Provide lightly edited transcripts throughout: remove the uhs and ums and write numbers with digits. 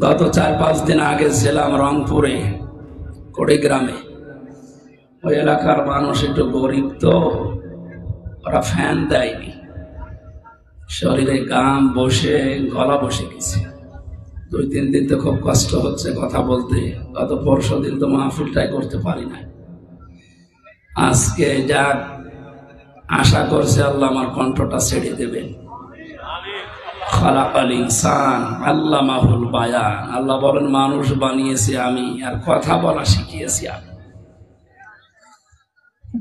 গত 4-5 দিন আগে ছিলাম রংপুরে কুড়িগ্রামে। ওই এলাকার মানুষ একটু গরিব, তো ওরা ফ্যান দেয়নি, শরীরে ঘাম বসে গলা বসে গেছে। 2-3 দিন তো খুব কষ্ট হচ্ছে কথা বলতে। গত পরশু দিন তো মাহফিলটাই করতে পারি না। আজকে যা আশা করছে আল্লাহ আমার কণ্ঠটা ছেড়ে দেবেন। খালাকাল ইনসান আল্লামাহুল বায়ান। আল্লাহ বলেন মানুষ বানিয়েছি আমি, আর কথা বলা শিখিয়েছি আমি।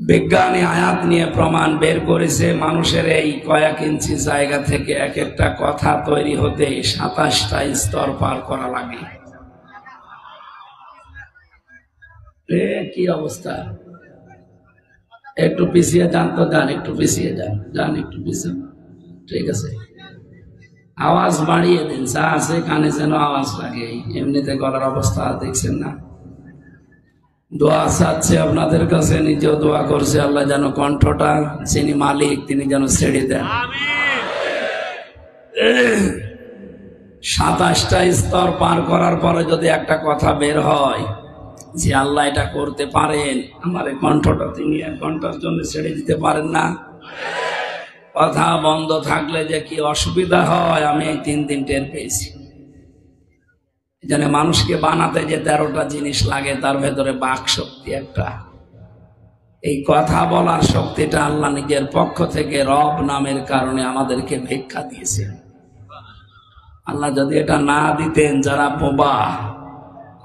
বিজ্ঞানী আয়াত নিয়ে প্রমাণ বের করেছে মানুষের এই কয়েক ইঞ্চি জায়গা থেকে এক একটা কথা তৈরি হতে 27টা স্তর পার করা লাগে। কি অবস্থা! একটু পিছিয়ে যান তো, যান একটু পিছিয়ে যান, যান একটু পিছিয়ে। ঠিক আছে, আওয়াজ বাড়িয়ে দিন, যা আছে কানে যেন আওয়াজ লাগে। এমনিতে গলার অবস্থা দেখছেন না। দোয়া চাচ্ছে আপনাদের কাছে, নিজেও দোয়া করছে আল্লাহ যেন কণ্ঠটা, যিনি মালিক তিনি যেন ছেড়ে দেন। 27টা স্তর পার করার পরে যদি একটা কথা বের হয় যে আল্লাহ এটা করতে পারেন, আমার এই কণ্ঠটা তিনি 1 ঘন্টার জন্য ছেড়ে দিতে পারেন না? কথা বন্ধ থাকলে যে কি অসুবিধা হয় আমি এই 3 দিন টের পেয়েছি। যেন মানুষকে বানাতে যে 13টা জিনিস লাগে, তার ভেতরে বাক শক্তি একটা। এই কথা বলার শক্তিটা আল্লাহ নিজের পক্ষ থেকে রব নামের কারণে আমাদেরকে ভিক্ষা দিয়েছে। আল্লাহ যদি এটা না দিতেন, যারা বোবা,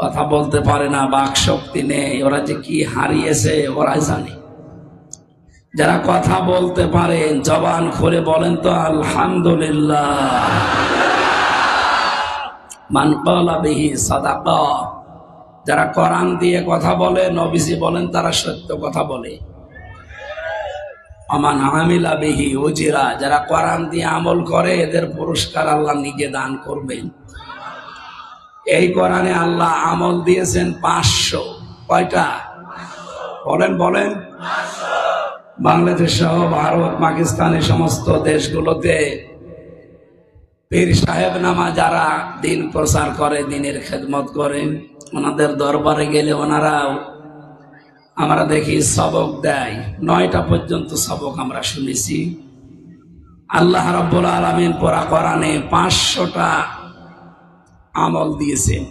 কথা বলতে পারে না, বাক শক্তি নেই, ওরা যে কি হারিয়েছে ওরাই জানে। যারা কথা বলতে পারেন, জবান খুলে বলেন তো আলহামদুলিল্লাহ। মান ক্বালা বিহি সাদাকা। যারা কোরআন দিয়ে কথা বলে, নবীজি বলেন তারা সত্য কথা বলে। আমান আমিলা বিহি উজিরা। যারা কোরআন দিয়ে আমল করে এদের পুরস্কার আল্লাহ নিজে দান করবেন। এই কোরআনে আল্লাহ আমল দিয়েছেন 500। কয়টা বলেন বলেন? বাংলাদেশ সহ ভারত, পাকিস্তান, সমস্ত দেশগুলোতে পীর সাহেব নামা যারা দিন প্রচার করে, দিনের খেদমত করেন, ওনাদের দরবারে গেলে ওনারাও আমরা দেখি সবক দেয়। 9টা পর্যন্ত সবক আমরা শুনেছি। আল্লাহ রাব্বুল আলামিন পুরা কোরআনে 500টা আমল দিয়েছেন।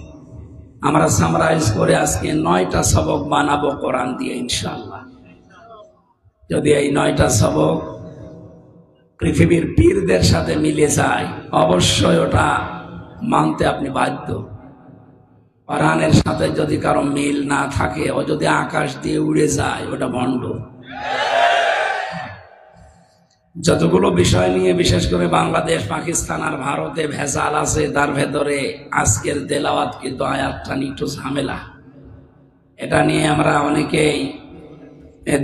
আমরা সামারাইজ করে আজকে 9টা সবক বানাবো কোরআন দিয়ে ইনশাআল্লাহ। যদি এই 9টা সবক পৃথিবীর পীরদের সাথে মিলে যায়, অবশ্যই ওটা মানতে আপনি বাধ্য। কোরআনের সাথে যদি কারো মিল না থাকে, ও যদি আকাশ দিয়ে উড়ে যায়, ওটা ভণ্ড। যতগুলো বিষয় নিয়ে বিশেষ করে বাংলাদেশ, পাকিস্তান আর ভারতে ভেজাল আছে, তার ভেতরে আজকের তেলাওয়াত কিন্তু আয়াতটা নিয়ে একটু ঝামেলা। এটা নিয়ে আমরা অনেকেই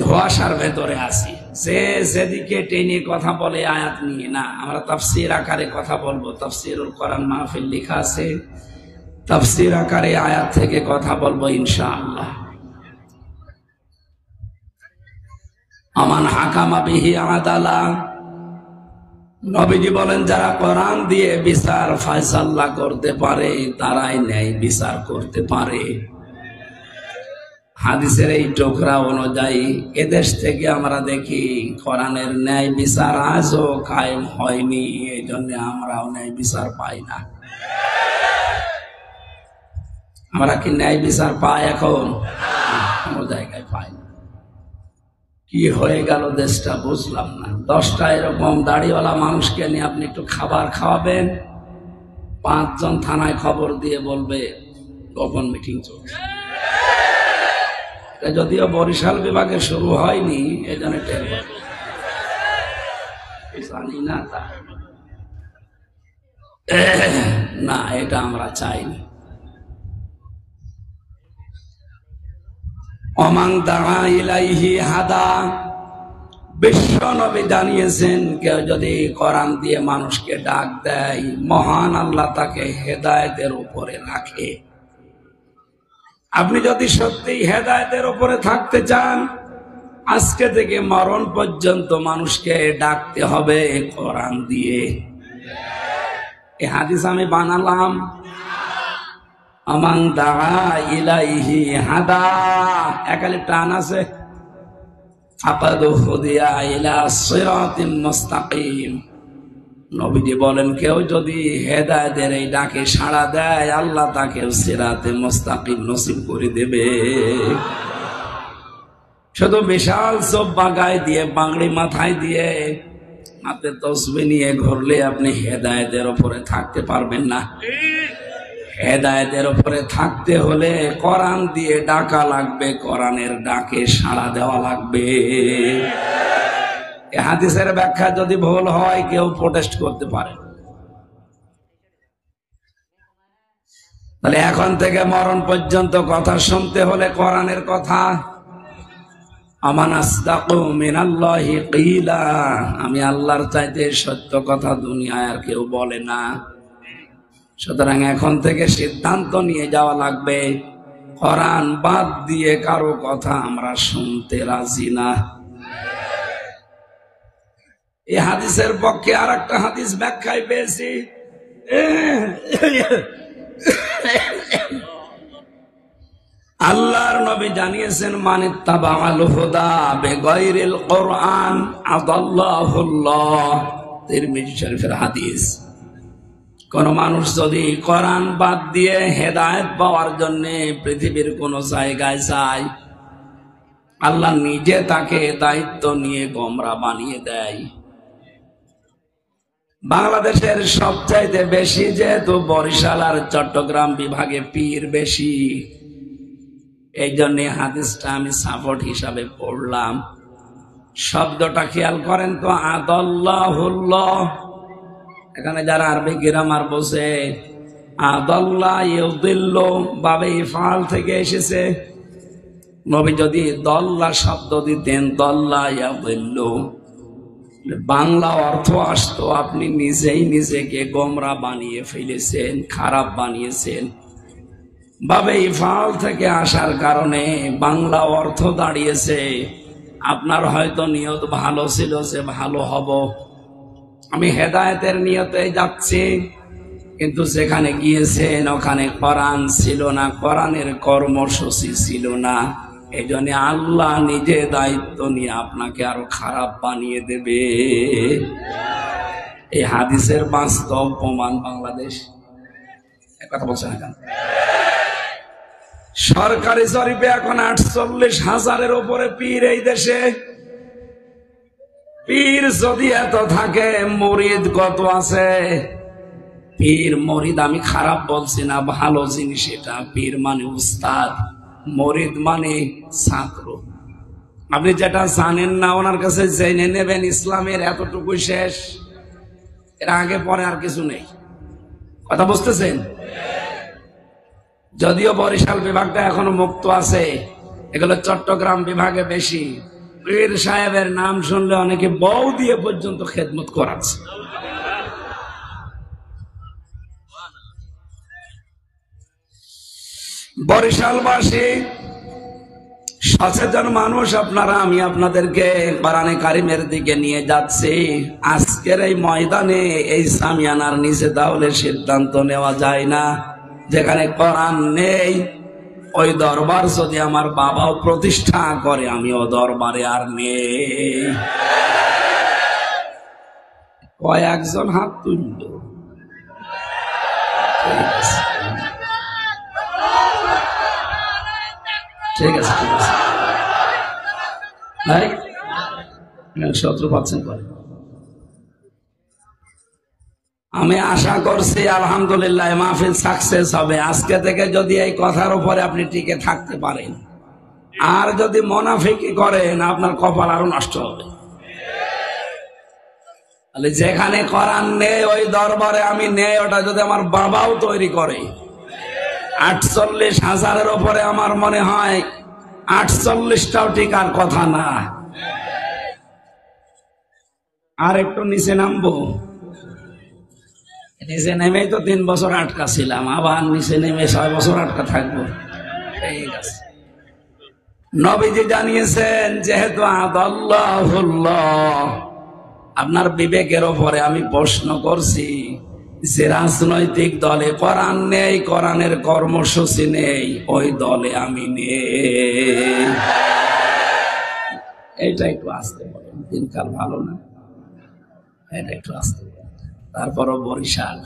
ধোঁয়াশার ভেতরে আছি। যে যেদিকে টেনে কথা বলে আয়াত নিয়ে না, আমরা তাফসীর আকারে কথা বলবো। তাফসীরুল কোরআন মাহফিল লেখা আছে, তাফসীর আকারে আয়াত থেকে কথা বলবো ইনশাআল্লাহ। আমান হাকামা বিহি আদালা। নবীজি বলেন যারা কোরআন দিয়ে বিচার ফয়সালা করতে পারে, তারাই ন্যায় বিচার করতে পারে। হাদিসের এই টোকরা অনুযায়ী এদেশ থেকে আমরা দেখি কোরআনের ন্যায় বিচার আজও কায়েম হয়নি। এই জন্য আমরাও ন্যায় বিচার পাই না। আমরা কি ন্যায় বিচার পাই? এখন কোনো জায়গায় পাই না। কি হয়ে গেল দেশটা বুঝলাম না। 10টা এরকম দাড়িওয়ালা মানুষকে নিয়ে আপনি একটু খাবার খাওয়াবেন, 5 জন থানায় খবর দিয়ে বলবে গোপন মিটিং চলছে। যদিও বরিশাল বিভাগে শুরু হয়নি, এই জন্য টের জানি না। না, এটা আমরা চাইনি। ওমান দাআ ইলাইহি হাদা। বিশ্ব নবী জানিয়েছেন, কেউ যদি কোরআন দিয়ে মানুষকে ডাক দেয়, মহান আল্লাহ তাকে হেদায়েতের উপরে রাখে। আপনি যদি সত্যি হেদায়েতের উপরে থাকতে চান, আজকে থেকে মরণ পর্যন্ত মানুষকে ডাকতে হবে কোরআন দিয়ে। এই হাদিস আমি বানালাম? আমান দাআ ইলাইহি হাদা, একালে টান আছে, ফাকাদ হুদিয়া ইলা সিরাতিম মুস্তাকিম। নবীজি বলেন কেউ যদি হেদায়েতের এই ডাকে সাড়া দেয় আল্লাহ তাকে সিরাতে মুস্তাকিম নসিব করে দেবে। শুধু বিশাল চোব্বা গায়ে দিয়ে, পাগড়ি মাথায় দিয়ে, হাতে তসবিহ নিয়ে ঘুরলে আপনি হেদায়েতের উপরে থাকতে পারবেন না। হেদায়েতের উপরে থাকতে হলে কোরআন দিয়ে ডাকা লাগবে, কোরআনের ডাকে সাড়া দেওয়া লাগবে। এই হাদিসের ব্যাখ্যা যদি ভুল হয় কেউ প্রোটেস্ট করতে পারে। তাহলে এখন থেকে মরণ পর্যন্ত কথা শুনতে হলে কোরআনের কথা। আমান আসদাকু মিনাল্লাহি কিলা, আমি আল্লাহর চাইতে সত্য কথা দুনিয়ায় আর কেউ বলে না। সুতরাং এখন থেকে সিদ্ধান্ত নিয়ে যাওয়া লাগবে, কোরআন বাদ দিয়ে কারো কথা আমরা শুনতে রাজি না। এই হাদিসের পক্ষে আর একটা হাদিস ব্যাখ্যায় পেয়েছি। আল্লাহর নবী জানিয়েছেন, মানিত্তাবাআল হুদা বিগাইরিল কোরআন আদাল্লাহুল্লাহ। তিরমিজি শরীফের হাদিস। কোন মানুষ যদি কোরআন বাদ দিয়ে হেদায়েত পাওয়ার জন্য পৃথিবীর কোন জায়গায় যায়, আল্লাহ নিজে তাকে দায়িত্ব নিয়ে গোমরা বানিয়ে দেয়। বাংলাদেশের সবচাইতে বেশি যেহেতু বরিশাল আর চট্টগ্রাম বিভাগে পীর বেশি, এই জন্য হাদিসটা আমি সাপোর্ট হিসাবে পড়লাম। শব্দটা খেয়াল করেন তো, আদাল্লাহুল্লাহ। এখানে যারা আরবি গ্রামার বোঝে, আদাল্লাহ ইউদিল্লু বাবে ইফআল থেকে এসেছে। নবী যদি দল্লা শব্দ দিতেন, দল্লা ইয়াদিল্লু, বাংলা অর্থ আসতো আপনি নিজেই নিজেকে গোমরা বানিয়ে ফেলেছেন, খারাপ বানিয়েছেন। বাবে ইফআল থেকে আসার কারণে বাংলা অর্থ দাঁড়িয়েছে, আপনার হয়তো নিয়ত ভালো ছিল যে ভালো হব, আমি হেদায়েতের নিয়তে যাচ্ছি, কিন্তু যেখানে গিয়েছেন ওখানে কোরআন ছিল না, কোরআনের কর্মসূচি ছিল না। এই জন্য আল্লাহ নিজে দায়িত্ব নিয়ে আপনাকে আরো খারাপ বানিয়ে দেবে। এই হাদিসের বাস্তব প্রমাণ বাংলাদেশ। কথা বলছে না কেন? সরকারি জরিপে এখন 48,000-এর উপরে পীর এই দেশে। পীর যদি এত থাকে, মুরিদ কত আছে? পীর মুরিদ আমি খারাপ বলছি না, ভালো জিনিস এটা। পীর মানে উস্তাদ, মুরিদ মানে ছাত্র। আপনি যেটা জানেন না ওনার কাছে জেনে নেবেন, ইসলামের এতটুকুই শেষ, এর আগে পরে আর কিছু নেই। কথা বুঝতেছেন? যদিও বরিশাল বিভাগটা এখনো মুক্ত আছে, এগুলো চট্টগ্রাম বিভাগে বেশি। পীর সাহেবের নাম শুনলে অনেকে বউ দিয়ে পর্যন্ত খেদমত করাচ্ছে। বরিশালবাসী সচেতন মানুষ আপনারা, আমি আপনাদেরকে কোরআনে কারিমের দিকে নিয়ে যাচ্ছি। আজকের এই ময়দানে, এই সামিয়ানার নিচে তাহলে সিদ্ধান্ত নেওয়া যায় না। যেখানে কোরআন নেই, ওই দরবার যদি আমার বাবাও প্রতিষ্ঠা করে, আমিও দরবারে আর নেই। কয়েকজন হাত তুলল। ঠিক আছে, ঠিক আছে, শত্রু পাচ্ছেন করে। আমি আশা করছি আলহামদুলিল্লাহ মাহফিল সাকসেস হবে। আজকে থেকে যদি এই কথার উপরে আপনি টিকে থাকতে পারেন, আর যদি মুনাফিকি করেন, আপনার কপাল আরো নষ্ট হবে। তাহলে যেখানে কোরআন নেই ওই দরবারে আমি নেই, ওটা যদি আমার বাবাও তৈরি করে, 48,000-এর উপরে আমার মনে হয় 48টাও টিকার কথা না। আর একটু নিচে নামবো। নিচে নেমেই তো 3 বছর আটকা ছিলাম, আবার নিচে নেমে 6 বছর আটকা থাকবো। ঠিক আছে। নবীজি জানিয়েছেন, যেহেতু আদাল্লাহুল্লাহ, আপনার বিবেকের ওপরে আমি প্রশ্ন করছি, যে রাজনৈতিক দলে কোরআন নেই, কোরআনের কর্মসূচি নেই, ওই দলে আমি নেই। এটা একটু আসতে বলেন, দিনকাল ভালো না, এটা একটু আসতে বলেন। তারপরও বরিশাল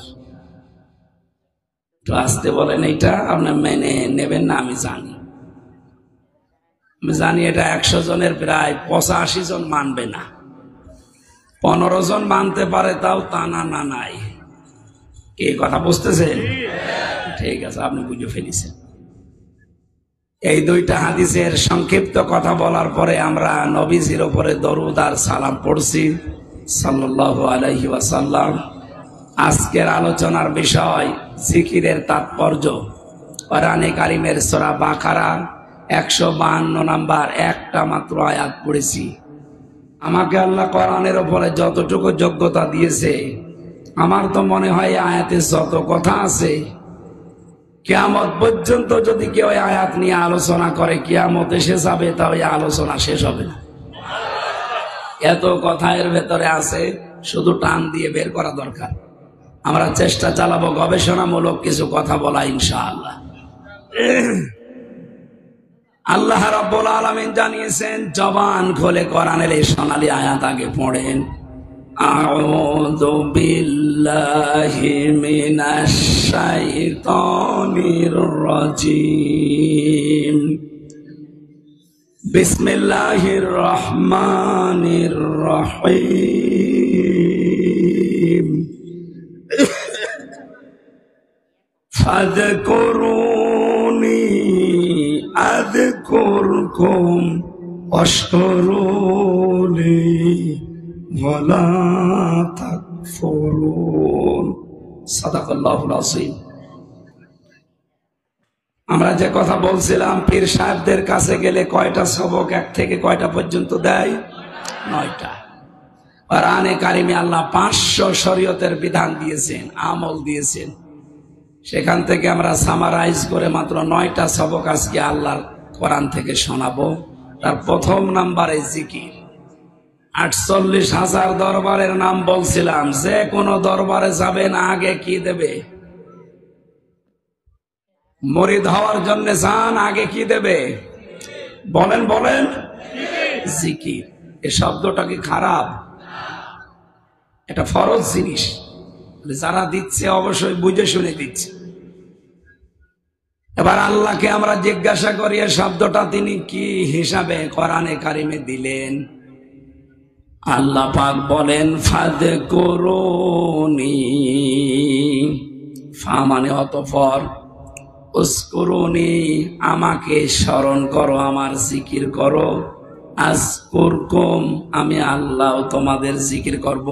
একটু আসতে বলেন, এইটা আপনার মেনে নেবেন না আমি জানি। আমি জানি এটা 100 জনের প্রায় 85 জন মানবে না, 15 জন মানতে পারে, তাও তা না না নাই। কি কথা বুঝতেছেন? ঠিক আছে, আপনি বুঝে ফেলেছেন। এই দুইটা হাদিসের সংক্ষিপ্ত কথা বলার পরে আমরা নবীজির উপরে দরুদ আর সালাম পড়ছি সাল্লাল্লাহু আলাইহি ওয়াসাল্লাম। আজকের আলোচনার বিষয় জিকিরের তাৎপর্য। কোরআনে কারিমের সূরা বাকারা 152 নাম্বার একটা মাত্র আয়াত পড়েছি। আমাকে আল্লাহ কোরআনের উপরে যতটুকু যোগ্যতা দিয়েছে, আমার তো মনে হয় আয়াতে যত কথা আছে, কিয়ামত পর্যন্ত যদি কেউ আয়াত নিয়ে আলোচনা করে, কিয়ামত এসে যাবে, তাও আলোচনা শেষ হবে না। এত কথা এর ভেতরে আছে, শুধু টান দিয়ে বের করা দরকার। আমরা চেষ্টা চালাবো গবেষণামূলক কিছু কথা বলা, ইনশাআল্লাহ। আল্লাহ রাব্বুল আলামিন জানিয়েছেন, জবান খুলে কোরআনের এই সোনালী আয়াত আগে পড়েন। আউযু বিল্লাহি মিনাশ শাইতানির রাজীম। বিসমিল্লাহির রহমানির রহিম। ফাযকুরুনি আযকুরকুম ওয়াশকুরুলি ওয়ালা তাকফুরুন। সাদাকাল্লাহুল আযীম। আমরা যে কথা বলছিলাম, পীর সাহেবদের কাছে গেলে কয়টা সবক 1 থেকে কয়টা পর্যন্ত দেয়? 9টা। কোরআনে কারিমে আল্লাহ 500 শরীয়তের বিধান দিয়েছেন, আমল দিয়েছেন। সেখান থেকে আমরা সামারাইজ করে মাত্র 9টা সবক আজকে আল্লাহর কোরআন থেকে শোনাবো। তার প্রথম নাম্বারে জিকির। 48,000 দরবারের নাম বলছিলাম। যে কোনো দরবারে যাবেন, আগে কি দেবে? মুরিদ হওয়ার জন্য যান, আগে কি দেবে? বলেন বলেন, জিকির। এই শব্দটা কি খারাপ? এটা ফরজ জিনিস। যারা দিচ্ছে অবশ্যই বুঝে শুনে দিচ্ছে। এবার আল্লাহকে আমরা জিজ্ঞাসা করি, এই শব্দটা তিনি কি হিসাবে কোরআনে কারিমে দিলেন? আল্লাহ পাক বলেন, ফাযকুরুনি। ফা মানে অতঃপর, উযকুরুনি আমাকে স্মরণ করো, আমার জিকির করো। আযকুরকুম আমি আল্লাহ তোমাদের জিকির করব।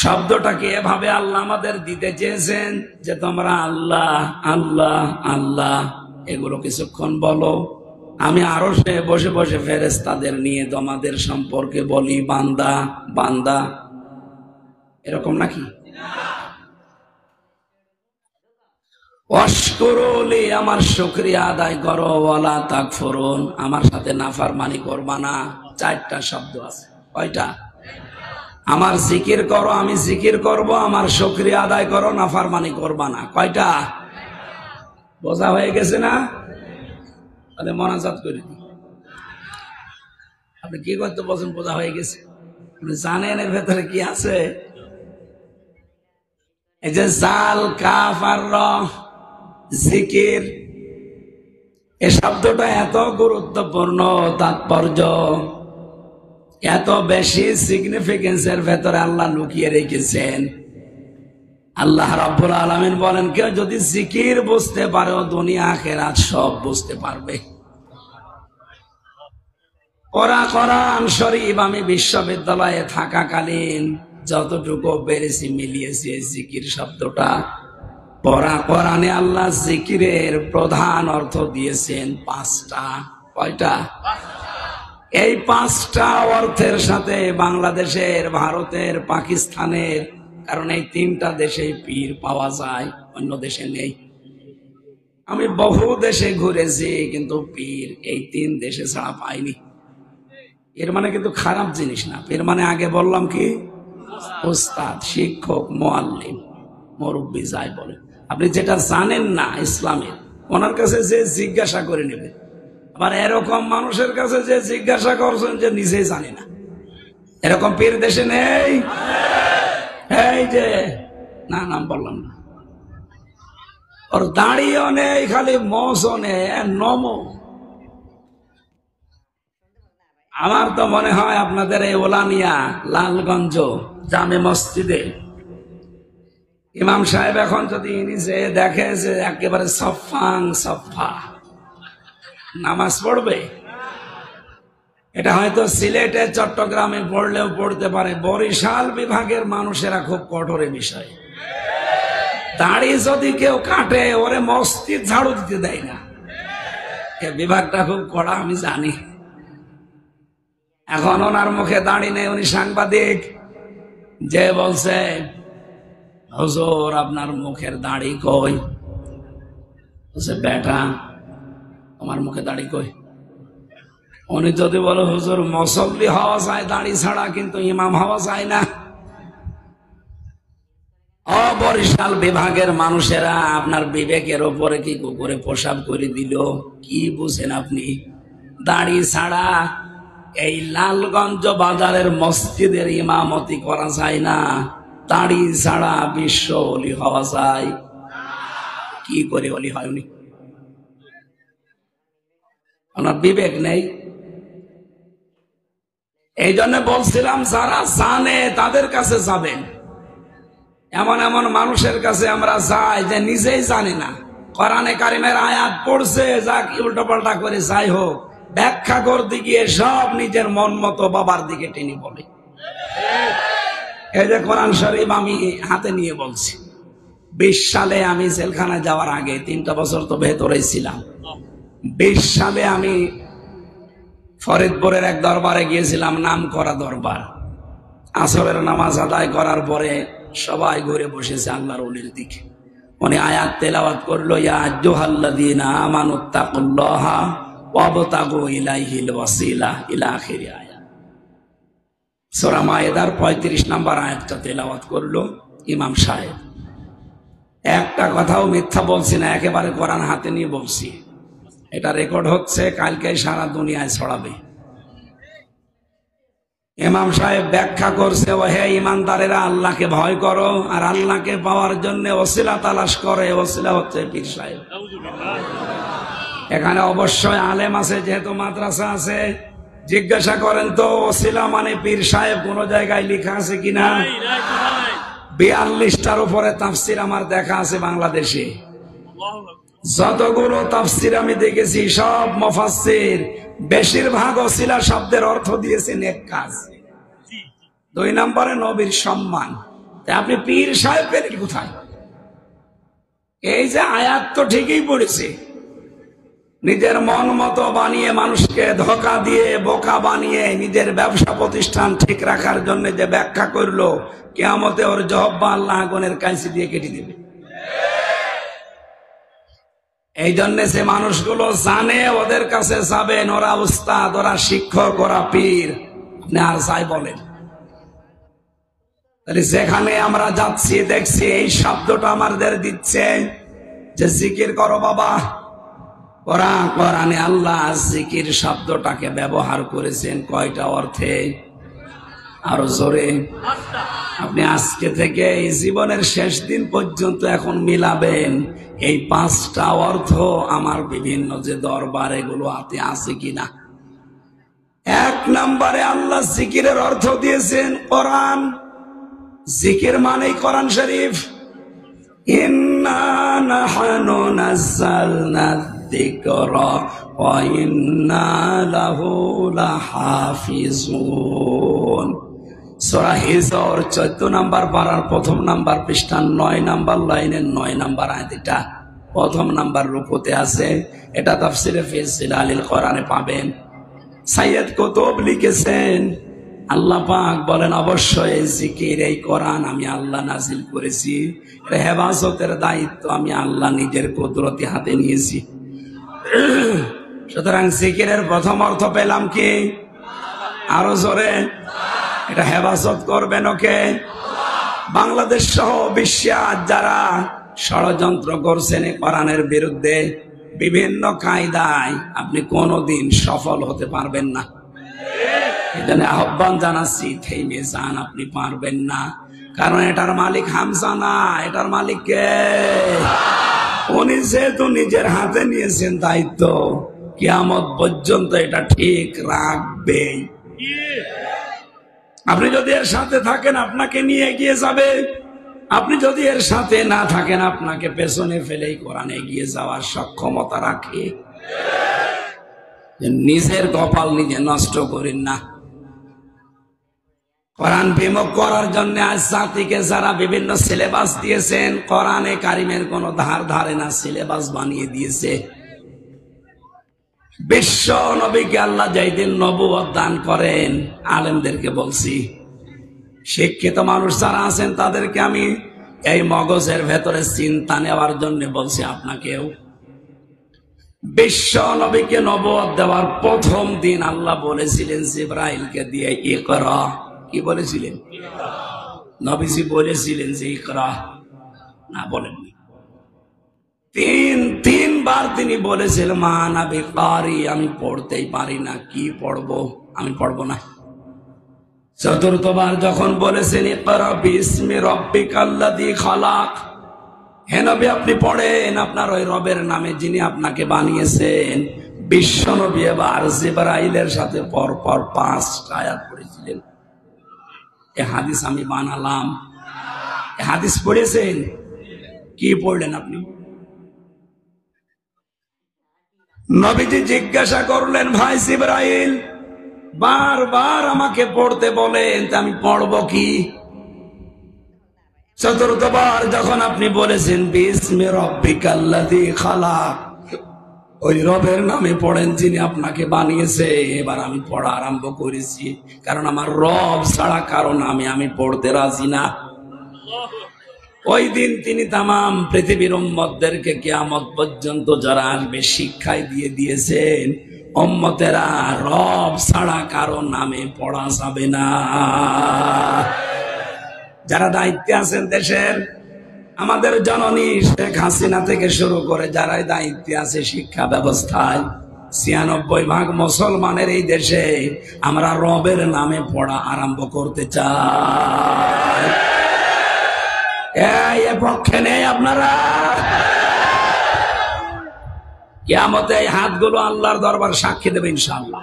শব্দটাকে এভাবে আল্লাহ আমাদের দিতে চেয়েছেন যে তোমরা আল্লাহ আল্লাহ আল্লাহ এগুলো কিছুক্ষণ বলো, আমি আরশে বসে বসে ফেরেশতাদের নিয়ে তোমাদের সম্পর্কে বলি বান্দা বান্দা। এরকম নাকি? ওয়াশকুরুলি আমার শুকরিয়া আদায় করো, ওয়ালা তাকফুরুন আমার সাথে নাফরমানি করবা না। 4টা শব্দ আছে। কয়টা? আমার জিকির করো, আমি জিকির করব, আমার শুকরিয়া আদায় করো, নাফরমানি করবা না। কয়টা? বোঝা হয়ে গেছে না? তাহলে মোনাজাত করে দিই। আপনি কি করতে বলছেন? বোঝা হয়ে গেছে। আপনি জানেন এর ভেতরে কি আছে? এই যে জাল কাফ আর র, জিকির, এই শব্দটা এত গুরুত্বপূর্ণ, তাৎপর্য এত বেশি, সিগনিফিকেন্সের ভেতরে আল্লাহ লুকিয়ে রেখেছেন। আল্লাহ রাব্বুল আলামিন বলেন, কেউ যদি জিকির বুঝতে পারে, দুনিয়া আখিরাত সব বুঝতে পারবে। কোরআন শরীফ আমি বিশ্ববিদ্যালয়ে থাকাকালীন যতটুকু পেরেছি মিলিয়েছি, এই জিকির শব্দটা কোরআনে আল্লাহ জিকিরের প্রধান অর্থ দিয়েছেন 5টা। কয়টা? এই 5টা অর্থের সাথে বাংলাদেশের, ভারতের, পাকিস্তানের, কারণ এই 3টা দেশে পীর পাওয়া যায়, অন্য দেশে নেই। আমি বহু দেশে ঘুরেছি, কিন্তু পীর এই 3 দেশে ছাড়া পাইনি। এর মানে কিন্তু খারাপ জিনিস না। পীর মানে আগে বললাম কি, উস্তাদ, শিক্ষক, মুআল্লিম, মুরব্বি যাই বলে, আপনি যেটা জানেন না ইসলামের, ওনার কাছে যে জিজ্ঞাসা করে নেবেন। আবার এরকম মানুষের কাছে যে জিজ্ঞাসা করছেন যে নিজেই জানে না, এরকম পীর দেশে নেই? এই যে না, নাম বললাম না, ওর দাঁড়িয়েও নেই, খালি মশও নেই, নমো। আমার তো মনে হয় আপনাদের এই ওলানিয়া লালগঞ্জ জামে মসজিদে ইমাম সাহেব এখন যদি নিজে দেখে যে একেবারে সফাং সফা নামাজ পড়বে, এটা হয়তো সিলেটে চট্টগ্রামে পড়লেও পড়তে পারে, বরিশাল বিভাগের মানুষেরা খুব কঠোর বিষয়। দাড়ি যদি কেউ কাটে, ওরে মসজিদ ঝাড়ু দিতে দেয় না, এ বিভাগটা খুব কড়া, আমি জানি। এখন ওনার মুখে দাড়ি নেই, উনি সাংবাদিক, যে বলছে হুজুর আপনার মুখের দাড়ি কই? বলছে বেটা আমার মুখে দাড়ি কই? উনি যদি বলে হুজুর মুসল্লি হওয়া যায় দাড়ি ছাড়া, কিন্তু ইমাম হওয়া যায় না। বরিশাল বিভাগের মানুষেরা আপনার বিবেকের ওপরে কি কুকুরে পোশাক করে দিল? কি বুঝেন আপনি? দাড়ি ছাড়া এই লালগঞ্জ বাজারের মসজিদের ইমামতি করা যায় না, দাড়ি ছাড়া বিশ্ব অলি হওয়া যায়? কি করে অলি হয় উনি? ওনার বিবেক নেই। এই জন্য বলছিলাম যারা জানে তাদের কাছে যাবেন। এমন এমন মানুষের কাছে আমরা যাই যে নিজেই জানি না, কোরআনে কারিমের আয়াত পড়ছে, যা কি উল্টো পাল্টা করে যাই হোক, ব্যাখ্যা করতে গিয়ে সব নিজের মন মতো বাবার দিকে টেনে বলে। এই যে কোরআন শরীফ আমি হাতে নিয়ে বলছি, 20 সালে আমি জেলখানায় যাওয়ার আগে 3টা বছর তো ভেতরেই ছিলাম। 20 সালে আমি ফরিদপুরের এক দরবারে গিয়েছিলাম, নাম করা দরবার। আসরের নামাজ আদায় করার পরে সবাই ঘুরে বসেছে আল্লাহর ওলির দিকে। উনি আয়াত তেলাওয়াত করলো, ইয়া আইয়ুহাল্লাযীনা আমানুত্তাকুল্লাহা ওয়াবতাগু ইলাইহিল ওয়াসিলা ইলা আখির আয়াত। সূরা মায়েদার 35 নম্বর আয়াতটা তেলাওয়াত করলো ইমাম সাহেব। একটা কথাও মিথ্যা বলছি না, একেবারে কোরআন হাতে নিয়ে বলছি। এটা রেকর্ড হচ্ছে, কালকে সারা দুনিয়ায় ছড়াবে। ইমাম সাহেব ব্যাখ্যা করছে, ও হে ইমানদারেরা, আল্লাহকে ভয় করো আর আল্লাহকে পাওয়ার জন্য ওসিলা তালাশ করে। ওসিলা হচ্ছে পীর সাহেব। এখানে অবশ্যই আলেম আছে, যেহেতু মাদ্রাসা আছে, জিজ্ঞাসা করেন তো ওসিলা মানে পীর সাহেব কোন জায়গায় লেখা আছে কিনা? 42টার উপরে তাফসির আমার দেখা আছে বাংলাদেশে। যতগুলো তাফসির আমি দেখেছি, সব মুফাসসির বেশিরভাগ ওসিলা শব্দের অর্থ দিয়েছেন এক কাজ। 2 নম্বরে নবীর সম্মান। আপনি পীর সাহেব পেলেন কোথায়? এই যে আয়াত তো ঠিকই পড়েছে, নিজের মন মতো বানিয়ে, মানুষকে ধোঁকা দিয়ে বোকা বানিয়ে নিজের ব্যবসা প্রতিষ্ঠান ঠিক রাখার জন্য যে ব্যাখ্যা করলো, কিয়ামতে ওর জহব্বা আল্লাহ আগুনের কাঁচি দিয়ে কেটে দেবে। এই জন্য যে মানুষগুলো জানে, ওদের কাছে যাবেন, ওরা উস্তাদ, ওরা শিক্ষক, ওরা পীর, আপনি আর যাই বলেন। যেখানে আমরা যাচ্ছি দেখছি এই শব্দটা আমাদের দিচ্ছে যে জিকির করো বাবা। কোরআনে আল্লাহ জিকির শব্দটাকে ব্যবহার করেছেন কয়টা অর্থে? আরো জোরে। আপনি আজকে থেকে এই জীবনের শেষ দিন পর্যন্ত এখন মিলাবেন এই 5টা অর্থ আমার বিভিন্ন যে দরবার, এগুলো হাতে আছে কিনা। 1 নম্বরে আল্লাহ জিকিরের অর্থ দিয়েছেন কোরআন। জিকির মানেই কোরআন শরীফ। ইন্না নাহনু নাযালনা যিকরা ওয়া ইন্না লাহু লাহাফিজুন। সূরা হিজর 14 নম্বর পারার 1ম নম্বর পৃষ্ঠা 9 নম্বর লাইনের 9 নম্বর আয়াত, এটা 1ম নম্বর রুকুতে আছে। এটা তাফসিরে ফি জিলালিল কোরআনে পাবেন। সাইয়্যিদ কুতুব লিখেছেন, আল্লাহ পাক বলেন, অবশ্যই জিকির, এই কোরআন আমি আল্লাহ নাজিল করেছি, হেফাজতের দায়িত্ব আমি আল্লাহ নিজের কুদরতি হাতে নিয়েছি। সুতরাং জিকিরের প্রথম অর্থ পেলাম কি? আরো জোরে। এটা হেফাজত করবেন ওকে। বাংলাদেশ সহ বিশ্বে আজ যারা ষড়যন্ত্র করছেন কোরআনের বিরুদ্ধে বিভিন্ন কায়দায়, আপনি কোনোদিন সফল হতে পারবেন না। এখানে আহ্বান জানাচ্ছি, থেমে যান, আপনি পারবেন না। কারণ এটার মালিক হামজা না, এটার মালিক কে? উনি যেহেতু নিজের হাতে নিয়েছেন দায়িত্ব, কিয়ামত পর্যন্ত এটা ঠিক রাখবেই। আপনি যদি এর সাথে থাকেন আপনাকে নিয়ে এগিয়ে যাবে, আপনি যদি এর সাথে না থাকেন আপনাকে পেছনে ফেলেই কোরআন এগিয়ে যাওয়ার সক্ষমতা রাখে। নিজের কপাল নিজে নষ্ট করেন না। কোরআন বিমুখ করার জন্য আজ জাতিকে যারা বিভিন্ন সিলেবাস দিয়েছেন, কোরআনে কারিমের কোন ধার ধারে না সিলেবাস বানিয়ে দিয়েছে। বিশ্ব নবীকে আল্লাহ যেই দিন নবুয়ত দান করেন, আলেমদেরকে বলছি, শিক্ষিত মানুষ যারা আছেন তাদেরকে আমি এই মগজের ভেতরে চিন্তা নেওয়ার জন্য বলছি, আপনাকেও। বিশ্ব নবীকে নবুয়ত দেওয়ার প্রথম দিন আল্লাহ বলেছিলেন জিবরাইলকে দিয়ে, ইকরা। কি বলেছিলেন? নবীজি বলেছিলেন যে ইকরা, না বলেননি। তিনবার তিনি বলেছিলেন মা আনা বিকারি, আমি পড়তেই পারি না, কি পড়বো, আমি পড়বো না। চতুর্থবার যখন বলেছেন ইকরা বিসমি রাব্বিকাল্লাযী খালাক, হে নবী আপনি পড়েন আপনার ওই রবের নামে যিনি আপনাকে বানিয়েছেন। বিশ্ব নবী এবার জিবরাইলের সাথে পরপর 5টা আয়াত পড়েছিলেন। এ হাদিস আমি বানালাম। এ হাদিস পড়েছেন? কি পড়লেন আপনি? নবীজি জিজ্ঞাসা করলেন, ভাই জিবরাইল বারবার আমাকে পড়তে বলেন, আমি পড়বো কি? চতুর্থবার যখন আপনি বলেছেন বিসমি রাব্বিকাল্লাযী খালাক, ওই রবের নামে পড়েন যিনি আপনাকে বানিয়েছে, এবার আমি পড়া আরম্ভ করেছি। কারণ আমার রব ছাড়া কারো নামে আমি পড়তে রাজি না। ওই দিন তিনি তামাম পৃথিবীর উম্মতদেরকে কিয়ামত পর্যন্ত যারা আসবে শিক্ষায় দিয়ে দিয়েছেন, উম্মতেরা রব ছাড়া কারো নামে পড়া যাবে না। যারা দায়িত্বে আছেন দেশের, আমাদের জননী শেখ হাসিনা থেকে শুরু করে যারাই দায়িত্বে আছে শিক্ষা ব্যবস্থায়, ৯৬% মুসলমানের এই দেশে আমরা রবের নামে পড়া আরম্ভ করতে চাই। এ পক্ষে নেই আপনারা? কিয়ামতে এই হাতগুলো আল্লাহর দরবার সাক্ষী দেবে ইনশাআল্লাহ।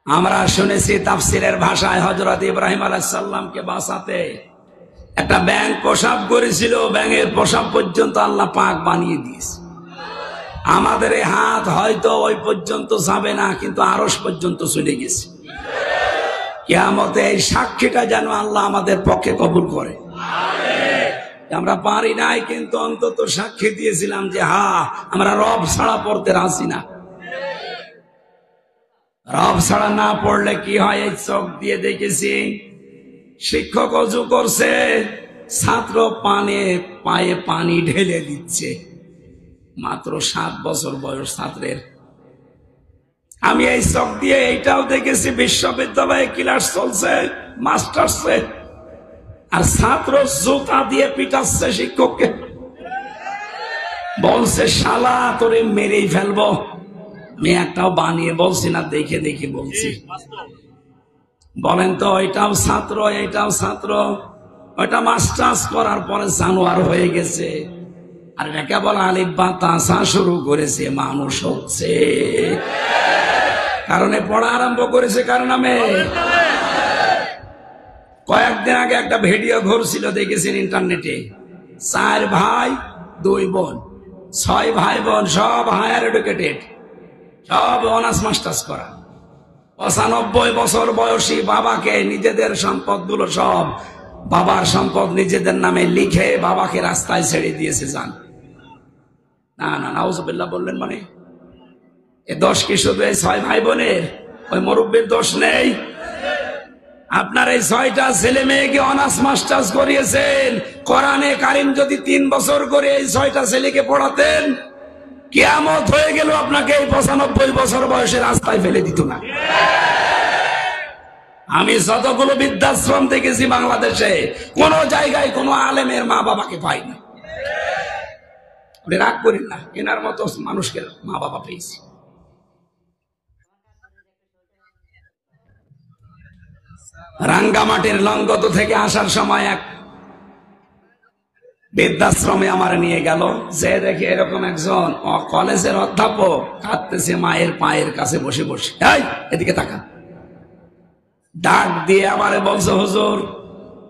আমরা শুনেছি তাফসিরের ভাষায় হযরত ইব্রাহিম আলাইহিস সালামকে বাঁচাতে একটা ব্যাঙ পেশাব করেছিল, ব্যাঙের পেশাব পর্যন্ত আল্লাহ পাক বানিয়ে দিয়েছে। আমাদের এই হাত হয়তো ওই পর্যন্ত যাবে না, কিন্তু আরশ পর্যন্ত চলে গেছে। কিয়ামতে এই সাক্ষীটা যেন আল্লাহ আমাদের পক্ষে কবুল করে। আমরা পারি নাই, কিন্তু অন্তত সাক্ষী দিয়েছিলাম যে হ্যাঁ আমরা রব ছাড়া পড়তে রাজি না। রব ছাড়া না পড়লে কি হয়, এই চোখ দিয়ে দেখেছি শিক্ষক অজু করছে, ছাত্র পায়ে পানি ঢেলে দিচ্ছে, মাত্র 7 বছর বয়স ছাত্রের। আমি এই চোখ দিয়ে এইটাও দেখেছি বিশ্ববিদ্যালয়ে ক্লাস চলছে, মাস্টার্সে, আর ছাত্র জুতা দিয়ে পিটাচ্ছে শিক্ষককে, বলছে শালা তোরে মেরেই ফেলবো। আমি একটাও বানিয়ে বলছি না, দেখে দেখে বলছি। বলেন তো, ওইটাও ছাত্র এইটাও ছাত্র, ওইটা মাস্টার্স করার পরে জানোয়ার হয়ে গেছে, আর এটা কেবল আলিফ বা তাসা শুরু করেছে, মানুষ হচ্ছে। কারণে পড়া আরম্ভ করেছে কার নামে? কয়েকদিন আগে একটা ভিডিও ঘুরছিল, দেখেছেন ইন্টারনেটে, 4 ভাই 2 বোন, 6 ভাই বোন, সব হায়ার এডুকেটেড, সব অনার্স মাস্টার্স করা। 95 বছর বয়সী বাবাকে নিজেদের সম্পদগুলো সব বাবার সম্পদ নিজেদের নামে লিখে বাবাকে রাস্তায় ছেড়ে দিয়েছে। যান না না, নাউজুবিল্লাহ বললেন মানে এ দোষ কি শুধু এই 6 ভাই বোনের? ওই মুরব্বীর দোষ নেই? আপনার এই 6টা ছেলে মেয়েকে অনার্স মাস্টার্স করিয়েছেন, কোরআনে কারিম যদি 3 বছর করে এই 6টা ছেলেকে পড়াতেন, কিয়ামত হয়ে গেল আপনাকে এই 95 বছর বয়সে রাস্তায় ফেলে দিত না। আমি যতগুলো বৃদ্ধাশ্রম দেখেছি বাংলাদেশে, কোন জায়গায় কোন আলেমের মা বাবাকে পাইনি। আপনি রাগ করেন না, এনার মতো মানুষকে মা বাবা পেয়েছি। রাঙ্গামাটির লঙ্গত থেকে আসার সময় এক বৃদ্ধাশ্রমে আমার নিয়ে গেল, যে দেখে এরকম একজন কলেজের অধ্যাপক কাঁদতেছে মায়ের পায়ের কাছে বসে বসে। এই এদিকে তাকা। ডাক দিয়ে আমারে বলছে, হুজুর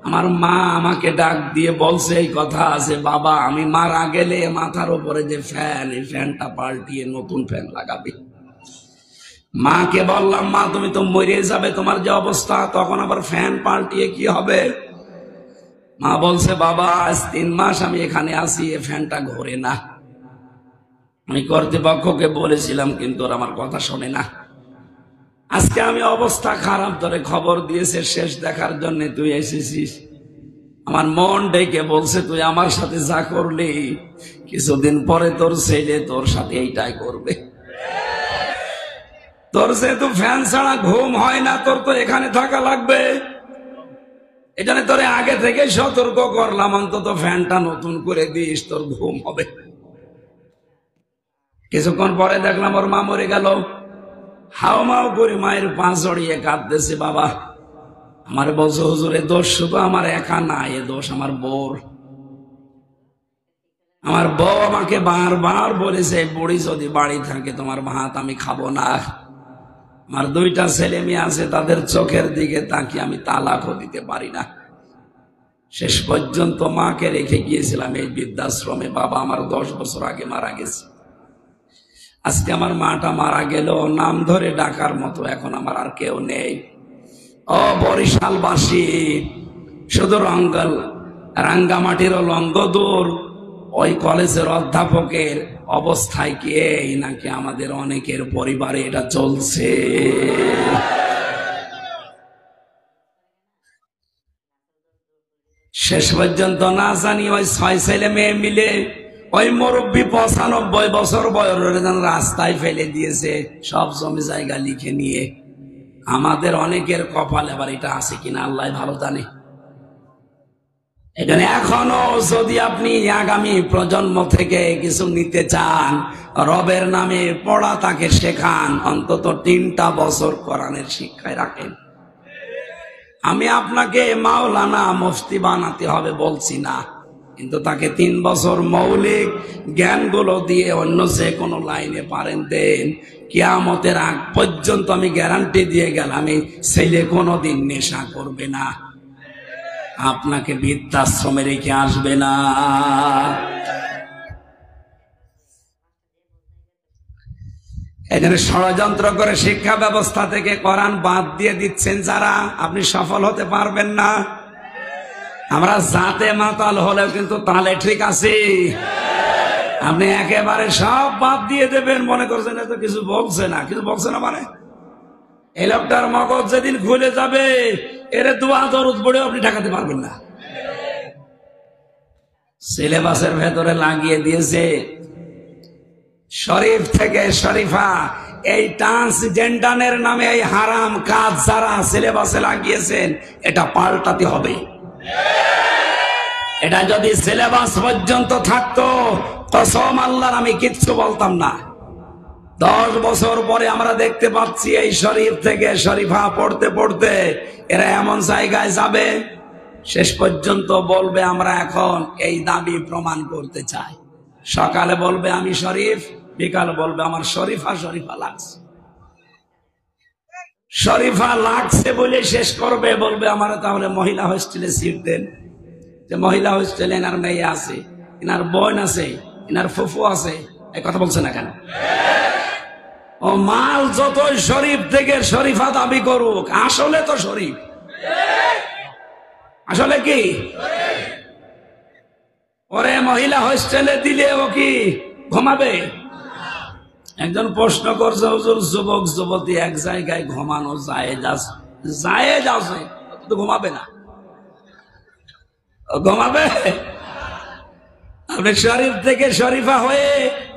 আমার মা আমাকে ডাক দিয়ে বলছে এই কথা আছে, বাবা আমি মারা গেলে মাথার উপরে যে ফ্যান, এই ফ্যানটা পাল্টিয়ে নতুন ফ্যান লাগাবি। মাকে বললাম, মা তুমি তো মরে যাবে, তোমার যে অবস্থা, তখন আবার ফ্যান পাল্টিয়ে কি হবে? মা বলছে, বাবা আজ 3 মাস আমি এখানে আছি, এই ফ্যানটা ঘোরে না। আমি কর্তৃপক্ষকে বলেছিলাম, কিন্তু ওরা আমার কথা শোনে না। আজকে আমি অবস্থা খারাপ ধরে খবর দিয়েছে শেষ দেখার জন্য, তুই এসেছিস। আমার মন ডেকে বলছে, তুই আমার সাথে যা করলি, কিছুদিন পরে তোর ছেলে তোর সাথে এইটাই করবে। তোর যেহেতু ফ্যান ছাড়া ঘুম হয় না, তোর তো এখানে থাকা লাগবে। এখানে তোরে আগে থেকে সতর্ক করলাম, অন্তত ফ্যানটা নতুন করে দিস, তোর ঘুম হবে। কিছুক্ষণ পরে দেখলাম ওর মা মরে গেল। হাও মাও করে মায়ের পা জড়িয়ে কাঁদতেছে। বাবা আমার বলছে, হুজুর এ দোষ শুধু আমার একা না, এ দোষ আমার বউর। আমার বউ আমাকে বারবার বলেছে, বুড়ি যদি বাড়ি থাকে তোমার ভাত আমি খাবো না। আমার 2টা ছেলে মেয়ে আছে, তাদের চোখের দিকে তাকিয়ে আমি তালাকও দিতে পারি না। শেষ পর্যন্ত মাকে রেখে গিয়েছিলাম এই বৃদ্ধাশ্রমে। বাবা আমার 10 বছর আগে মারা গেছে। আজকে আমার মাটা মারা গেল, নাম ধরে ডাকার মতো এখন আমার আর কেউ নেই। ও বরিশালবাসী, শুধু রাঙ্গামাটির লঙ্গদুর ওই কলেজের অধ্যাপকের অবস্থায় কি এই নাকি আমাদের অনেকের পরিবারে এটা চলছে? শেষ পর্যন্ত না জানি ওই 6 ছেলে মেয়ে মিলে ওই মুরব্বী 95 বছর বয়সের রাস্তায় ফেলে দিয়েছে, সব জমি জায়গা লিখে নিয়ে। আমাদের অনেকের কপাল এবার এটা আছে কিনা আল্লাহ ভালো জানে। এখানে এখনো যদি আপনি আগামী প্রজন্ম থেকে কিছু নিতে চান, রবের নামে পড়া তাকে শেখান, অন্তত 3টা বছর কোরআনের শিক্ষায় রাখেন। আমি আপনাকে মাওলানা মুফতি বানাতে হবে বলছি না, কিন্তু তাকে 3 বছর মৌলিক জ্ঞানগুলো দিয়ে অন্য যে কোনো লাইনে পারেন দেন। কিয়ামতের আগ পর্যন্ত আমি গ্যারান্টি দিয়ে গেলাম, এই ছেলে কোনোদিন নেশা করবে না, আপনাকে বৃদ্ধাশ্রমে রেখে আসবে না। এখানে ষড়যন্ত্র করে শিক্ষা ব্যবস্থা থেকে কোরআন বাদ দিয়ে দিচ্ছেন যারা, আপনি সফল হতে পারবেন না। আমরা জাতে মাতাল হলেও কিন্তু তালে ঠিক আছে। আপনি একেবারে সব বাদ দিয়ে দেবেন, মনে করছেন এত কিছু বলছে না, কিছু বলছে না মানে এই লোকটার মগজ যেদিন খুলে যাবে, এর দোয়া দরুদ পড়ে আপনি ঠেকাতে পারবেন না। সিলেবাসের ভেতরে লাগিয়ে দিয়েছে শরীফ থেকে শরীফা, এই ট্রান্সজেন্ডারের নামে এই হারাম কাজ যারা সিলেবাসে লাগিয়েছেন, এটা পাল্টাতে হবে। এটা যদি সিলেবাস পর্যন্ত থাকতো, কসম আল্লাহর আমি কিচ্ছু বলতাম না। 10 বছর পরে আমরা দেখতে পাচ্ছি এই শরীফ থেকে শরীফা পড়তে পড়তে এরা এমন জায়গায় যাবে, শেষ পর্যন্ত বলবে আমরা এখন এই দাবি প্রমাণ করতে চাই। সকালে বলবে আমি শরীফ, বিকাল বলবে আমার শরীফা শরীফা লাগছে। শরীফা লাগছে বলে শেষ করবে, বলবে আমার তাহলে মহিলা হোস্টেলে সিট দেন। যে মহিলা হোস্টেলে এনার মেয়ে আছে, এনার বোন আছে, এনার ফুফু আছে, এই কথা বলছে না কেন? ও মাল যতই শরীফ থেকে শরীফা দাবি করুক, আসলে তো শরীফ। আসলে কি ওরে মহিলা হোস্টেলে দিলে ও কি ঘুমাবে? একজন প্রশ্ন করছে, হুজুর যুবক যুবতী এক জায়গায় ঘুমানো জায়েজ আছে, তো ঘুমাবে না? ঘুমাবে? আপনি শরীফ থেকে শরীফা হয়ে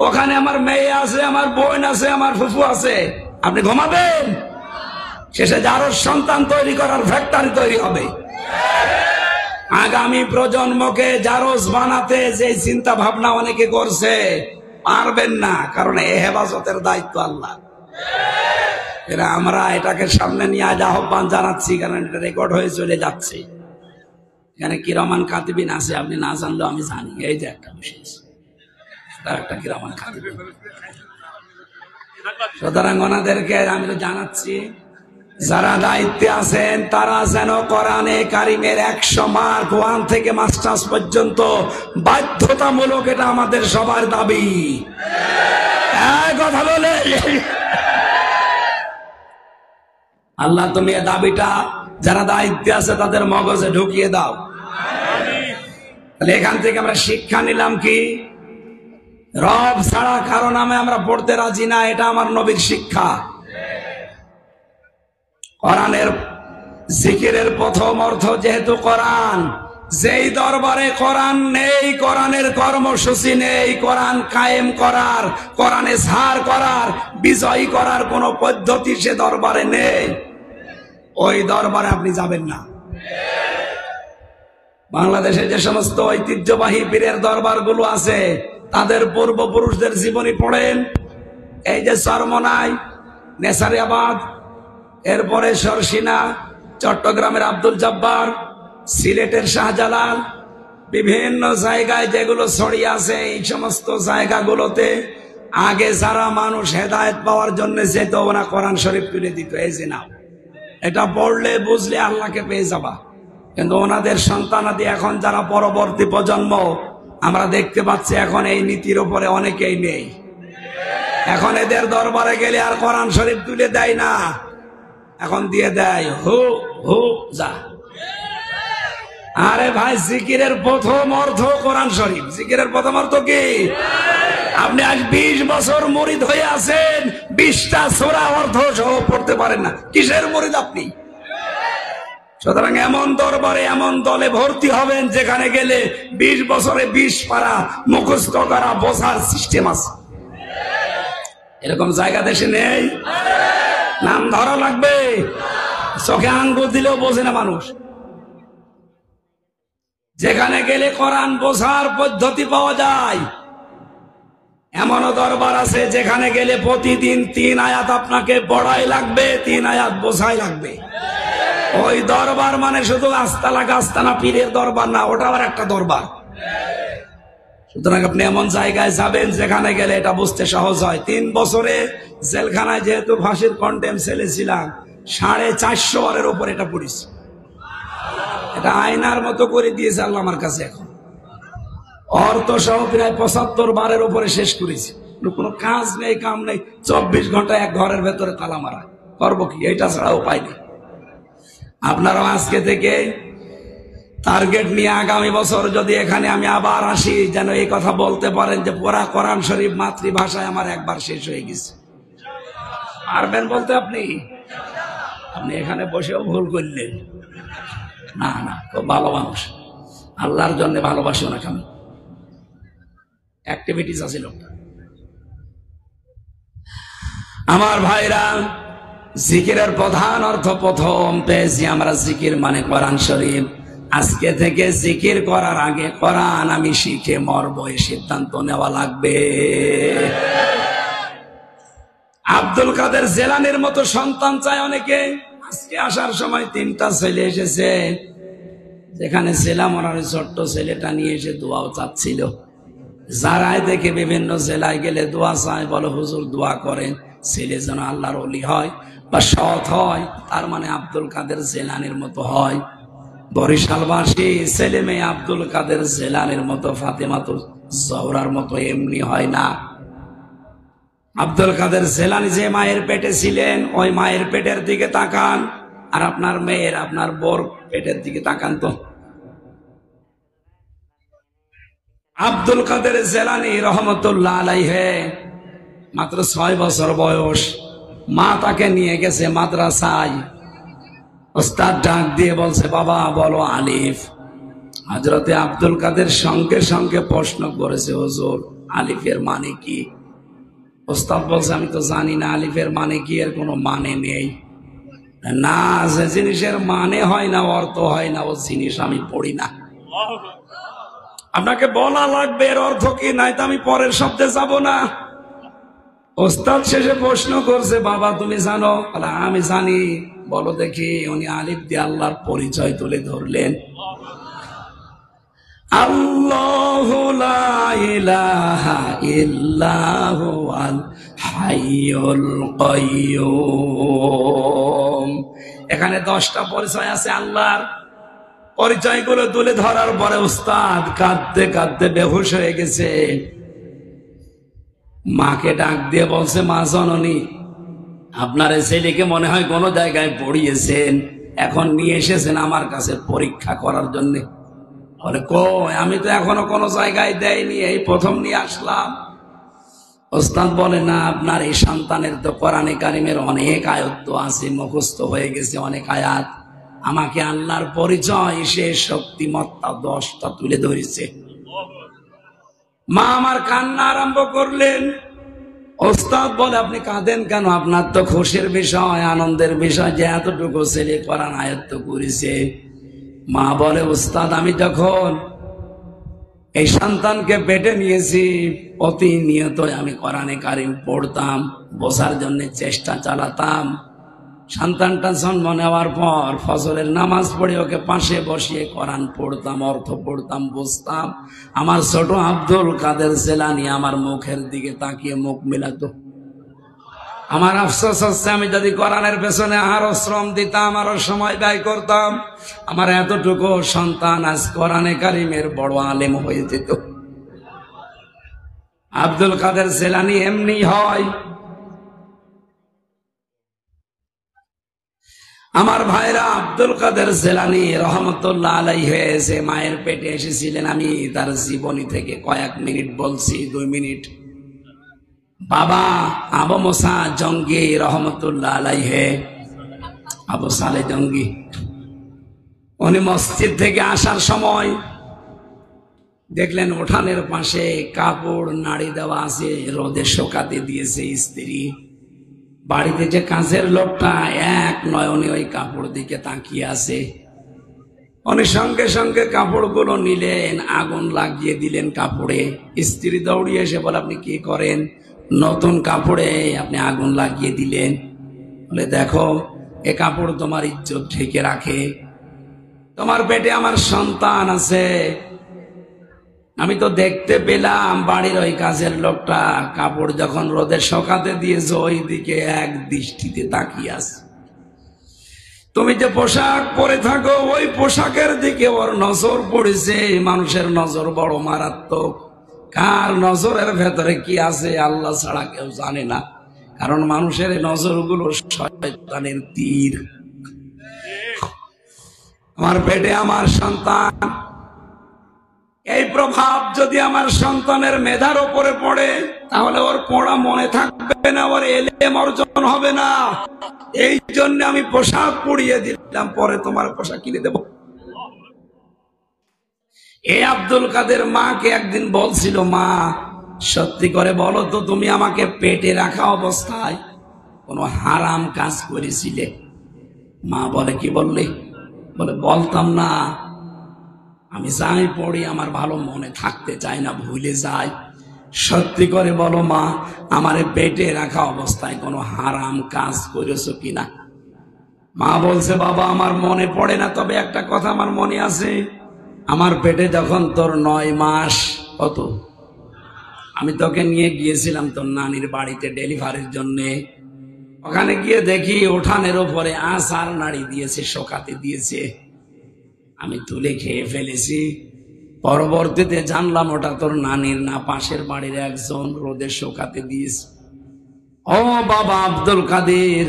ওখানে আমার মেয়ে আছে, আমার বোন আছে, আমার ফুফু আছে, আপনি ঘুমাবেন? শেষে জারজ সন্তান তৈরি করার ফ্যাক্টরি তৈরি হবে। আগামী প্রজন্মকে জারজ বানাতে যে চিন্তা ভাবনা অনেকে করছে, পারবেন না, কারণ এ হেফাজতের দায়িত্ব আল্লাহ। আমরা এটাকে সামনে নিয়ে আজ আহ্বান জানাচ্ছি, কারণ এটা রেকর্ড হয়ে চলে যাচ্ছে। এখানে কিরামান কাতিবিন আছে, আপনি না জানলেও আমি জানি। এই যে একটা বিশেষ একটা কিরামান কাতিবিন, সুতরাং ওনাদেরকে আমি তো জানাচ্ছি, যারা দায়িত্বে আছেন তারা যেন কোরআনে কারিমের 100 মার্ক 1 থেকে মাস্টার্স পর্যন্ত বাধ্যতামূলক, এটা আমাদের সবার দাবি। কথা বলে আল্লাহ, তুমি এই দাবিটা যারা দায়িত্বে আছে তাদের মগজে ঢুকিয়ে দাও। তাহলে এখান থেকে আমরা শিক্ষা নিলাম কি, রব ছাড়া কারো নামে আমরা পড়তে রাজি না, এটা আমার নবীর শিক্ষা। কোরআনের জিকিরের প্রথম অর্থ যেহেতু কোরআন, যেই দরবারে কোরআন নেই, কোরআনের কর্মসূচি নেই, কোরআন কায়েম করার, কোরআনে ছাড় করার, বিজয়ী করার কোন পদ্ধতি সে দরবারে নেই, ওই দরবারে আপনি যাবেন না। বাংলাদেশে যে সমস্ত ঐতিহ্যবাহী পীরের দরবার গুলো আছে, তাদের পূর্বপুরুষদের জীবনী পড়েন। এই যে চরমনাই, নেসারিয়াবাদ, এরপরে সরসিনা, চট্টগ্রামের আব্দুল জব্বার, সিলেটের শাহজালাল, বিভিন্ন জায়গায় যেগুলো ছড়িয়ে আছে, এই সমস্ত জায়গাগুলোতে আগে যারা মানুষ হেদায়েত পাওয়ার জন্য যেত, ওরা কোরআন শরীফ তুলে দিত, এই যে নাও, এটা পড়লে বুঝলে আল্লাহকে পেয়ে যাবা। কিন্তু ওনাদের সন্তানাদি এখন যারা পরবর্তী প্রজন্ম, আমরা দেখতে পাচ্ছি এখন এই নীতির উপরে অনেকেই নেই। এখন এদের দরবারে গেলে আর কোরআন শরীফ তুলে দেয় না, এখন দিয়ে দেয় হু হু যা। আরে ভাই, জিকিরের প্রথম অর্থ কোরআন শরীফ। জিকিরের প্রথম অর্থ কি? আপনি আজ 20 বছর মুরিদ হয়ে আছেন, 20টা সূরা অর্থ সহ পড়তে পারেন না, কিসের মুরিদ আপনি? সুতরাং এমন দরবারে, এমন দলে ভর্তি হবেন যেখানে গেলে 20 বছরে 20 পারা মুখস্থ করা বোঝার সিস্টেম আছে। এরকম জায়গা দেশে নেই, নাম ধরা লাগবে, চোখে আঙ্গুল দিলেও বোঝে না মানুষ। যেখানে গেলে কোরআন বোঝার পদ্ধতি পাওয়া যায়, এমনও দরবার আছে যেখানে গেলে প্রতিদিন 3 আয়াত আপনাকে পড়াই লাগবে, 3 আয়াত বোঝাই লাগবে। ওই দরবার মানে শুধু আস্তানা গাস্তানা পীরের দরবার না, ওটা আবার একটা দরবার। সুতরাং আপনি এমন জায়গায় যাবেন যেখানে গেলে এটা বুঝতে সহজ হয়। 3 বছরে জেলখানায় যেহেতু ফাঁসির কন্টেম সেলে ছিলাম, 450 বারের উপর এটা পড়েছি। এটা আয়নার মতো করে দিয়েছে আল্লাহ আমার কাছে। এখন অর্থ সহ প্রায় 75 বারের উপরে শেষ করেছি। কোনো কাজ নেই, কাম নেই, 24 ঘন্টা এক ঘরের ভেতরে তালা মারা, করবো কি? এটা ছাড়া উপায় নেই। আপনারাও আজকে থেকে টার্গেট নিয়ে আগামী বছর যদি এখানে আমি আবার আসি, যেন এই কথা বলতে পারেন যে পুরা কোরআন শরীফ মাতৃভাষায় আমার একবার শেষ হয়ে গেছে। পারবেন বলতে? আপনি এখানে বসেও ভুল করলেন। না না, খুব ভালো মানুষ, আল্লাহর জন্য ভালোবাসি ওনাকে আমি। অ্যাক্টিভিটিস আছে লোকটা। আমার ভাইরা, জিকিরের প্রধান অর্থ প্রথম পেয়েছি আমরা, জিকির মানে কোরআন শরীফ। আজকে থেকে জিকির করার আগে কোরআন আমি শিখে মরবো, এই সিদ্ধান্ত নেওয়া লাগবে। আব্দুল কাদের জেলানির মতো সন্তান চায় অনেকে। আজকে আসার সময় 3টা ছেলে এসেছে, যেখানে ছিলাম ওনার ছোট্ট ছেলেটা নিয়ে এসে দোয়াও চাচ্ছিল। যারাই দেখে বিভিন্ন জেলায় গেলে দোয়া চায়, বলো হুজুর দোয়া করেন ছেলে যেন আল্লাহর ওলি হয় বা সৎ হয়, তার মানে আব্দুল কাদের জেলানির মতো হয়। বরিশালবাসী ছেলে মেয়ে আব্দুল কাদের জেলানির মতো, ফাতেমাতুল জহরার মতো এমনি হয় না। আব্দুল কাদের জেলানি যে মায়ের পেটে ছিলেন, ওই মায়ের পেটের দিকে তাকান, আর আপনার মেয়ের, আপনার বোর পেটের দিকে তাকান তো। আব্দুল কাদের জেলানি রহমতুল্লাহ আলাইহি মাত্র 6 বছর বয়স, মা তাকে নিয়ে গেছে মাদ্রাসায়। ওস্তাদ ডাক দিয়ে বলছে, বাবা বলো আলিফ। হযরতে আব্দুল কাদের সঙ্গে সঙ্গে প্রশ্ন করেছে, হুজুর আলিফের মানে কি? ওস্তাদ বলছে, আমি তো জানি না আলিফের মানে কি, এর কোনো মানে নেই। না, যে জিনিসের মানে হয় না, অর্থ হয় না, ও জিনিস আমি পড়ি না। আপনাকে বলা লাগবে এর অর্থ কি, নাই তো আমি পরের শব্দে যাব না। ওস্তাদ শেষে প্রশ্ন করছে, বাবা তুমি জানো? আমি জানি। বলো দেখি। উনি আলিফ দিয়ে আল্লাহর পরিচয় তুলে ধরলেন। আল্লাহু লা ইলাহা ইল্লাহু আল হাইয়ুল কাইয়্যুম। এখানে 10টা পরিচয় আছে আল্লাহর। পরিচয়গুলো তুলে ধরার পরে উস্তাদ কাঁদতে কাঁদতে বেহুশ হয়ে গেছে। মাকে ডাক দিয়ে বলছে, মা জননী, আপনার ছেলেকে মনে হয় কোনো জায়গায় পড়িয়েছেন, এখন নিয়ে এসেছেন আমার কাছে পরীক্ষা করার জন্য। বলে, কই, আমি তো এখনো কোনো জায়গায় দেয়নি, এই প্রথম নিয়ে আসলাম। ওস্তাদ বলে, না, আপনার এই সন্তানের তো কোরআনে কারিমের অনেক আয়াত আছে, মুখস্থ হয়ে গেছে অনেক আয়াত। আমাকে আল্লাহর পরিচয়, সে শক্তিমত্তা 10টা তুলে ধরেছে। মা আমার কান্না আরম্ভ করলেন। ওস্তাদ বলে, আপনি কাঁদেন কেন? আপনার তো খুশির বিষয়, আনন্দের বিষয় যে এতটুকু ছেলে কোরআন আয়ত্ত করেছে। মা বলে, ওস্তাদ আমি যখন এই সন্তানকে পেটে নিয়েছি, প্রতিনিয়ত আমি কোরআনে কারিম পড়তাম, বোঝার জন্য চেষ্টা চালাতাম। সন্তানটা জন্ম নেওয়ার পর ফজরের নামাজ পড়ে ওকে পাশে বসিয়ে কোরআন পড়তাম, অর্থ পড়তাম, বুঝতাম। আমার ছোট আব্দুল কাদের জিলানী আমার মুখের দিকে তাকিয়ে মুখ মেলাতো। আমার আফসোস হচ্ছে, আমি যদি কোরআনের পেছনে আরো শ্রম দিতাম, আরো সময় ব্যয় করতাম, আমার এতটুকু সন্তান আজ কোরআনে কারিমের বড় আলেম হয়ে যেত। আব্দুল কাদের জিলানী এমনি হয়। আমার ভাইরা, আব্দুল কাদের জিলানী রহমতুল্লাহ আলাইহি হয়েছে মায়ের পেটে এসেছিলেন। আমি তার জীবনী থেকে কয়েক মিনিট বলছি, 2 মিনিট। বাবা আবু মুসা জঙ্গি রহমতুল্লাহ আলাইহি, আবু সালে জঙ্গি, উনি মসজিদ থেকে আসার সময় দেখলেন উঠানের পাশে কাপড় নাড়ি দেওয়া আছে, রোদে শুকাতে দিয়েছে স্ত্রী। বাড়িতে যে কাজের লোকটা এক নয়নে ওই কাপড় দিকে তাকিয়ে আছে। উনি সঙ্গে সঙ্গে কাপড়গুলো নিলেন, আগুন লাগিয়ে দিলেন কাপড়ে। স্ত্রী দৌড়িয়ে এসে বলে, আপনি কি করেন? নতুন কাপড়ে আপনি আগুন লাগিয়ে দিলেন। বলে, দেখো, এ কাপড় তোমার ইজ্জত ঢেকে রাখে। তোমার পেটে আমার সন্তান আছে। আমি তো দেখতে পেলাম বাড়ির ওই কাজের লোকটা কাপড় যখন রোদে শুকাতে দিয়েছে, ওই দিকে এক দৃষ্টিতে তাকিয়ে আছে। তুমি যে পোশাক পরে থাকো, ওই পোশাকের দিকে ওর নজর পড়েছে। মানুষের নজর বড় মারাত্মক। কার নজরের ভেতরে কি আছে আল্লাহ ছাড়া কেউ জানে না, কারণ মানুষের নজরগুলো শয়তানের তীর। আমার পেটে আমার সন্তান, এই প্রভাব যদি আমার সন্তানের মেধার উপরে পড়ে, তাহলে ওর পড়া মনে থাকবে না, ওর এলেম অর্জন হবে না। এই জন্য আমি পোশাক পরিয়ে দিলাম, পরে তোমার পোশাক কিনে দেব। এই আব্দুল কাদের মাকে একদিন বলছিল, মা সত্যি করে বলো তো, তুমি আমাকে পেটে রাখা অবস্থায় কোনো হারাম কাজ করেছিলে? মা বলে, কি বললে? বলে, বলতাম না, আমি যাই পড়ি আমার ভালো মনে থাকতে চাই না, ভুলে যাই। সত্যি করে বলো মা, আমারে পেটে রাখা অবস্থায় কোনো হারাম কাজ করেছো কিনা? মা বলছে, বাবা আমার মনে পড়ে না, তবে একটা কথা আমার মনে আছে। আমার পেটে যখন তোর 9 মাস, কত, আমি তোকে নিয়ে গিয়েছিলাম তোর নানির বাড়িতে ডেলিভারির জন্য। ওখানে গিয়ে দেখি উঠানের উপরে আচার নাড়ি দিয়েছে, শোকাতে দিয়েছে। আমি তুলে খেয়ে ফেলেছি। পরবর্তীতে জানলাম ওটা তোর নানির না, পাশের বাড়ির একজন রোদে শুকাতে দিয়েছে। ও বাবা আব্দুল কাদের,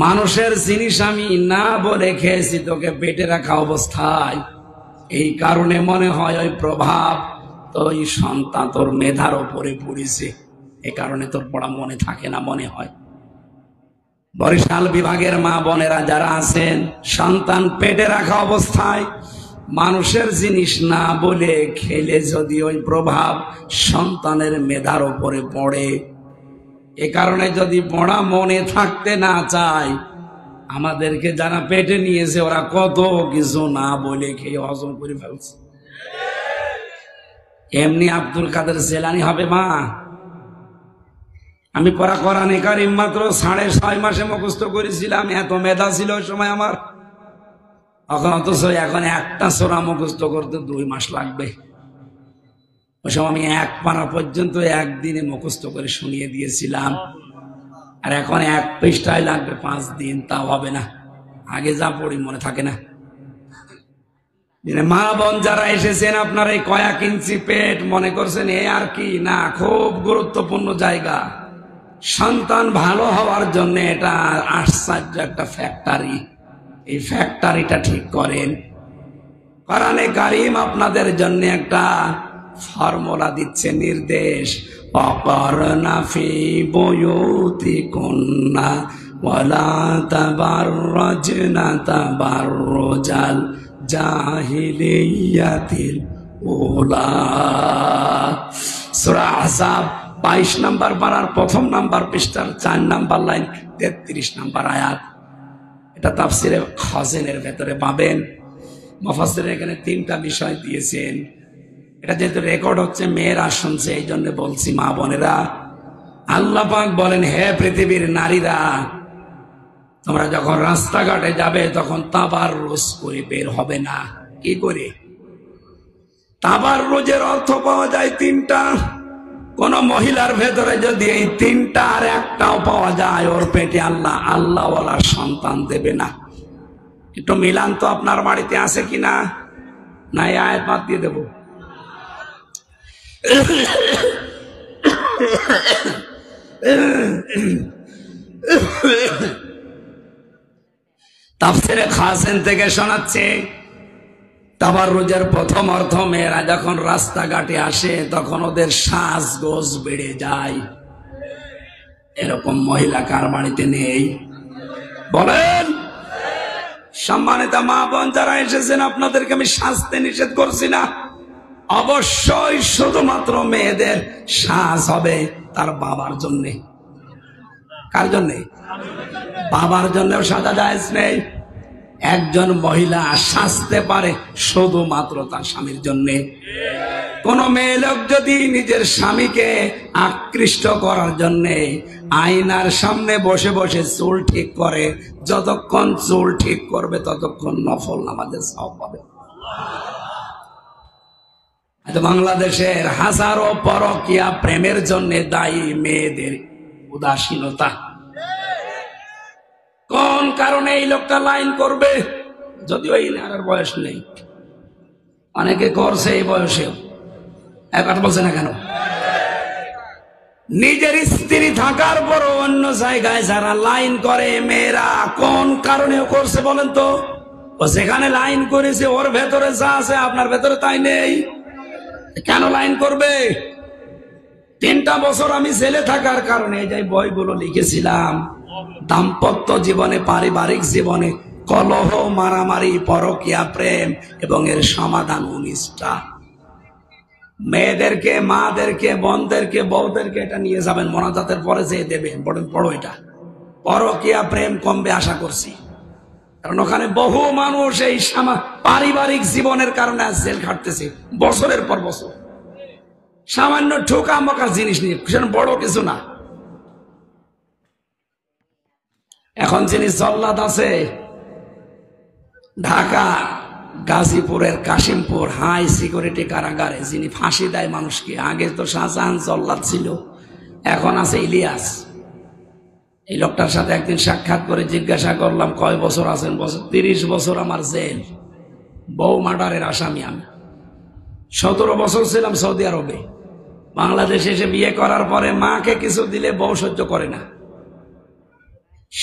মানুষের জিনিস আমি না বলে খেয়েছি তোকে পেটে রাখা অবস্থায়। এই কারণে মনে হয় ওই প্রভাব তোর সন্তান তোর মেধার উপরে পড়েছে, এ কারণে তোর পড়া মনে থাকে না মনে হয়। বরিশাল বিভাগের মা বোনেরা যারা আছেন, সন্তান পেটে রাখা অবস্থায় মানুষের জিনিস না বলে খেলে যদি ওই প্রভাব সন্তানের মেধার উপরে পড়ে, এ কারণে যদি পড়া মনে থাকতে না চায়, আমাদেরকে যারা পেটে নিয়েছে ওরা কত কিছু না বলে খেয়ে হজম করে ফেলছে। এমনি আব্দুল কাদের জেলানি হবে মা? আমি পড়া কোরআনে কারিম মাত্র 6.5 মাসে মুখস্থ করেছিলাম, এত মেধা ছিল ওই সময় আমার। অথচ এখন একটা সূরা মুখস্থ করতে 2 মাস লাগবে। ওই সময় আমি 1 পারা পর্যন্ত একদিনে মুখস্থ করে শুনিয়ে দিয়েছিলাম, আর এখন 1 পৃষ্ঠায় লাগবে 5 দিন, তাও হবে না। আগে যা পড়ি মনে থাকে না। মা বোন যারা এসেছেন, আপনার এই কয়েক ইঞ্চি পেট মনে করছেন এ আর কি না, খুব গুরুত্বপূর্ণ জায়গা। সন্তান ভালো হওয়ার জন্য এটা আশ্চর্য একটা ফ্যাক্টরি। এই ফ্যাক্টরিটা ঠিক করেন। কোরআনে কারীম আপনাদের জন্য একটা ফর্মুলা দিচ্ছে, নির্দেশ। অকরনা ফি বুয়ুতিকুন্না ওয়ালা তাবাররাজনা তাবাররুজাল জাহিলিয়াতিল উলা। সূরা আহজাব 22 নম্বর পারার 1 নম্বর পৃষ্ঠার 4 নম্বর লাইন 33 নম্বর আয়াত। এটা তাফসিরে খাজিনের ভেতরে পাবেন। মুফাসসির এখানে 3টা বিষয় দিয়েছেন। এটা যেহেতু রেকর্ড হচ্ছে, মেয়েরা শুনছে, এই জন্য বলছি মা বোনেরা। আল্লাহ পাক বলেন, হে পৃথিবীর নারীরা, তোমরা যখন রাস্তাঘাটে যাবে তখন তাবাররুজ করে বের হবে না। কি করে? তাবাররুজের অর্থ পাওয়া যায় 3টা। কোন মহিলার ভেতরে যদি এই 3টা আর একটাও পাওয়া যায়, ওর পেটে আল্লাহওয়ালা সন্তান দেবে না। একটু মিলান তো, আপনার বাড়িতে আছে কিনা? না এই আয়াত বাদ দিয়ে দেব? তাফসিরে খাজিন থেকে শোনাচ্ছে, তাবাররুজের প্রথম অর্থ, মেয়েরা যখন রাস্তাঘাটে আসে তখন ওদের সাজগোজ বেড়ে যায়। এরকম মহিলা কার বাড়িতে নেই বলেন? সম্মানিত মা বোন যারা এসেছেন, আপনাদেরকে আমি সাজতে নিষেধ করছি না। অবশ্যই শুধুমাত্র মেয়েদের সাজ হবে তার বাবার জন্যে। কার জন্যে? বাবার জন্যও সাজা জায়েজ নেই। একজন মহিলা সাজতে পারে শুধুমাত্র তার স্বামীর জন্যে। কোন মেয়ে লোক যদি নিজের স্বামীকে আকৃষ্ট করার জন্যে আয়নার সামনে বসে বসে চুল ঠিক করে, যতক্ষণ চুল ঠিক করবে ততক্ষণ নফল নামাজের সওয়াব পাবে। বাংলাদেশের হাজারো পরকীয়া প্রেমের জন্য দায়ী মেয়েদের উদাসীনতা। কোন কারণে এই লোকটা লাইন করবে? যদিও এই নারীর বয়স নেই, অনেকে করছে এই বয়সেও। এক কথা বলছে না কেন? নিজের স্ত্রী থাকার পর অন্য জায়গায় যারা লাইন করে মেয়েরা, কোন কারণে করছে বলেন তো? ও যেখানে লাইন করেছে ওর ভেতরে যা আছে আপনার ভেতরে তাই নেই। কেন লাইন করবে? 3টা বছর আমি জেলে থাকার কারণে যে বইগুলো লিখেছিলাম, দাম্পত্য জীবনে, পারিবারিক জীবনে কলহ, মারামারি, পরকীয়া প্রেম এবং এর সমাধান 19টা। মেয়েদেরকে, মাদেরকে, বোনদেরকে, বউদেরকে এটা নিয়ে যাবেন, মোনাজাতের পরে যেয়ে দেবেন, পড়ো এটা। পরকীয়া প্রেম কমবে আশা করছি, কারণ ওখানে বহু মানুষ এই পারিবারিক জীবনের কারণে জেল খাটতেছে বছরের পর বছর। সামান্য ঠোকা মকার জিনিস নিয়ে, বড় কিছু না। এখন যিনি জল্লাদ আছে ঢাকা গাজীপুরের কাশিমপুর হাই সিকিউরিটি কারাগারে, যিনি ফাঁসি দেয় মানুষকে, আগে তো শাহজাহান জল্লাদ ছিল, এখন আছে ইলিয়াস। এই লোকটার সাথে একদিন সাক্ষাৎ করে জিজ্ঞাসা করলাম, কয় বছর আছেন? 30 বছর আমার জেল, বউ মার্ডারের আসামি আমি। 17 বছর ছিলাম সৌদি আরবে। বাংলাদেশে এসে বিয়ে করার পরে মাকে কিছু দিলে বউ সহ্য করে না।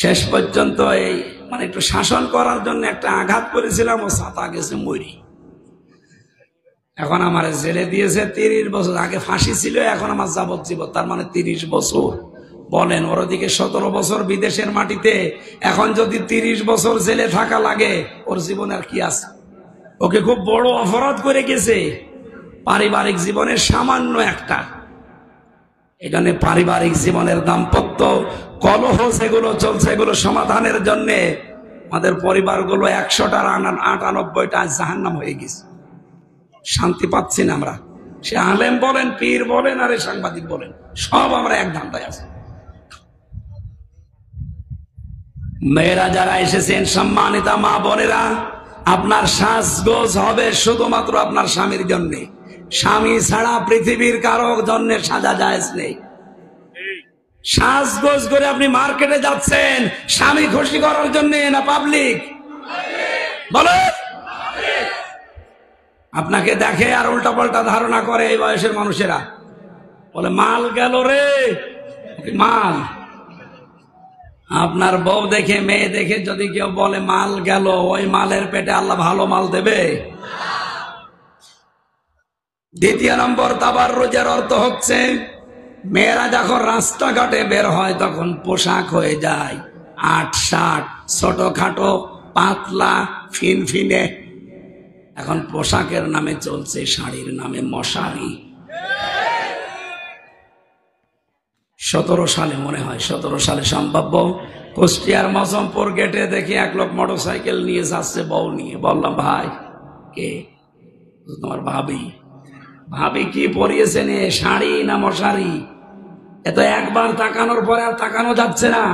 শেষ পর্যন্ত এই একটু শাসন করার জন্য একটা আঘাত করেছিলাম, ও ছাতা গেছে মরি। এখন আমার জেলে দিয়েছে 30 বছর। আগে ফাঁসি ছিল, এখন আমার যাবজ্জীবন, তার 30 বছর। বলেন, ওর দিকে 17 বছর বিদেশের মাটিতে, এখন যদি 30 বছর জেলে থাকা লাগে, ওর জীবন আর কি আছে? ওকে খুব বড় অপরাধ করে গেছে পারিবারিক জীবনের সামান্য একটা। এখানে পারিবারিক জীবনের দাম্পত্য কলহ যেগুলো চলছে, এগুলো সমাধানের জন্য আমাদের পরিবারগুলো 100টার 98টা জাহান্নাম হয়ে গেছে, শান্তি পাচ্ছি না আমরা। সে আলেম বলেন, পীর বলেন, আর সাংবাদিক বলেন, সব আমরা এক ধান্দায় আছি। মেয়েরা যারা এসেছেন, সম্মানিতা মা বোনেরা, আপনার সাজগোজ হবে শুধুমাত্র আপনার স্বামীর জন্য। স্বামী ছাড়া পৃথিবীর কারো জন্য সাজা জায়েজ নেই। সাজগোজ করে আপনি মার্কেটে যাচ্ছেন স্বামী খুশি করার জন্য না পাবলিক? বলেন। আপনাকে দেখে আর উল্টা পাল্টা ধারণা করে এই বয়সের মানুষেরা, বলে মাল গেল রে, মাল। আপনার বউ দেখে, মেয়ে দেখে যদি কেউ বলে মাল গেল, ওই মালের পেটে আল্লাহ ভালো মাল দেবে? দ্বিতীয় নম্বর তাবাররুজের অর্থ হচ্ছে, মেয়েরা যখন রাস্তাঘাটে বের হয় তখন পোশাক হয়ে যায় ৮-৬, ছোটখাটো, পাতলা, ফিনফিনে। এখন পোশাকের নামে চলছে শাড়ির নামে মশারি। 17 সালে মনে হয়, 17 সালে সম্ভাব্য, কুষ্টিয়ার মজমপুর গেটে দেখি এক লোক মোটরসাইকেল নিয়ে যাচ্ছে বউ নিয়ে। বললাম, ভাই কে? তোমার ভাবি। ভাবি কি পরিয়েছেন, শাড়ি না মশারি? এত একবার তাকানোর পরে আর তাকানো যাচ্ছে না।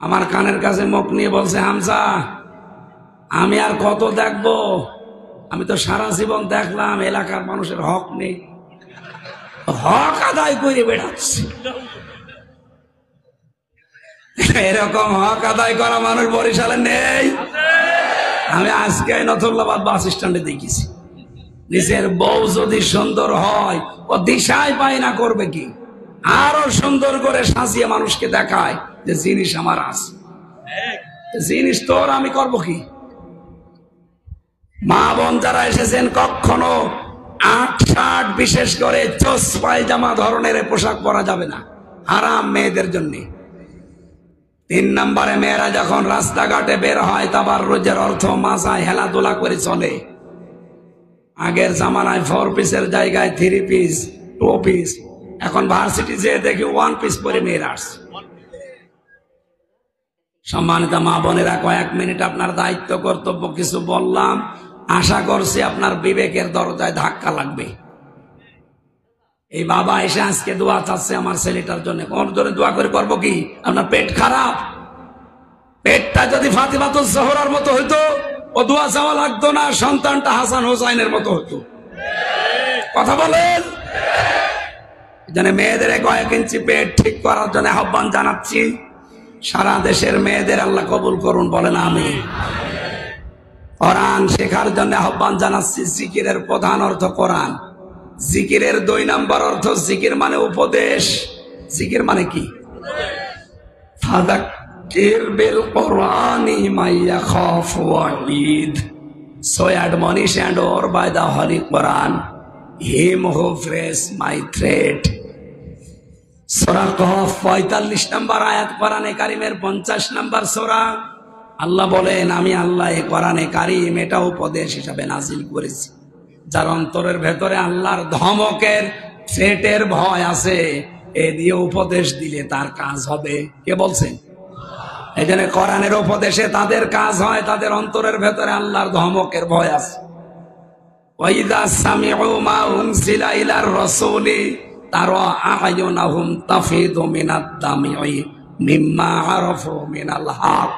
আমার কানের কাছে মুখ নিয়ে বলছে, হামজা আমি আর কত দেখবো? আমি তো সারা জীবন দেখলাম, এলাকার মানুষের হক নেই, হক আদায় করে বেড়াচ্ছি। এরকম হক আদায় করা মানুষ বরিশালে নেই। আমি আজকে নথুল্লাবাদ বাস স্ট্যান্ডে দেখেছি, নিজের বউ যদি সুন্দর হয় ও দিশায় পায় না করবে কি, আরো সুন্দর করে সাজিয়ে মানুষকে দেখায় যে জিনিস আমার আছে, জিনিস তোর, আমি করব কি? মা বোন যারা এসেছেন, কখনো ৮-৬, বিশেষ করে চোস পায়জামা ধরনের পোশাক পরা যাবে না, হারাম মেয়েদের জন্য। ৩ নম্বরে, মেয়েরা যখন রাস্তাঘাটে বের হয় তাবাররুজের অর্থ মাথায় হেলাদোলা করে চলে। আগের জামানায় 4 পিসের জায়গায় 3 পিস, 2 পিস, এখন ভার্সিটি যেয়ে দেখি 1 পিস পরে মেয়েরা আসছে। সম্মানিত মা বোনেরা, কয়েক মিনিট আপনার দায়িত্ব কর্তব্য কিছু বললাম, আশা করছি আপনার বিবেকের দরজায় ধাক্কা লাগবে। এই বাবা এসে আজকে দোয়া চাচ্ছে আমার ছেলেটার জন্য, কোন জন্য দোয়া করে করবো কি? আপনার পেট খারাপ, পেটটা যদি ফাতিমাতুজ জোহরার মতো হইতো ও দোয়া চাওয়া লাগতো না, সন্তানটা হাসান হোসাইনের মতো হতো। কথা বলেন। মেয়েদের কয়েক ইঞ্চি পেট ঠিক করার জন্য আহ্বান জানাচ্ছি। সারা দেশের মেয়েদের আল্লাহ কবুল করুন, বলেন আমিন। কোরআন শেখার জন্য আহ্বান জানাচ্ছি। জিকিরের প্রধান অর্থ কোরআন, জিকিরের 2 নম্বর অর্থ, জিকির মানে উপদেশ। জিকির মানে কি? ফাযাক্কির বিল কোরআনি মান ইয়াখাফু ওয়াঈদ, so admonish and or by the holy Quran him who fears my threat. সূরা কহফ 45 নম্বর আয়াত, কোরআনে কারীমের 50 নম্বর সূরা। আল্লাহ বলেন, আমি আল্লাহ এই কোরআনে কারীম এটা উপদেশ হিসাবে নাজিল করেছি। যার অন্তরের ভেতরে আল্লাহর ধমকের, থ্রেটের ভয় আছে, এ দিয়ে উপদেশ দিলে তার কাজ হবে। কে বলছেন? এই জন্য কোরআনের উপদেশে তাদের কাজ হয়, তাদের অন্তরের ভেতরে আল্লাহর ধমকের ভয় আছে। ওয়াইদা সামিউ মা উনজিলা ইলার রাসূলি তারা আ'য়ুনাহুম তাফিদু মিনাদ দামি মিম্মা আরাফু মিনাল হক।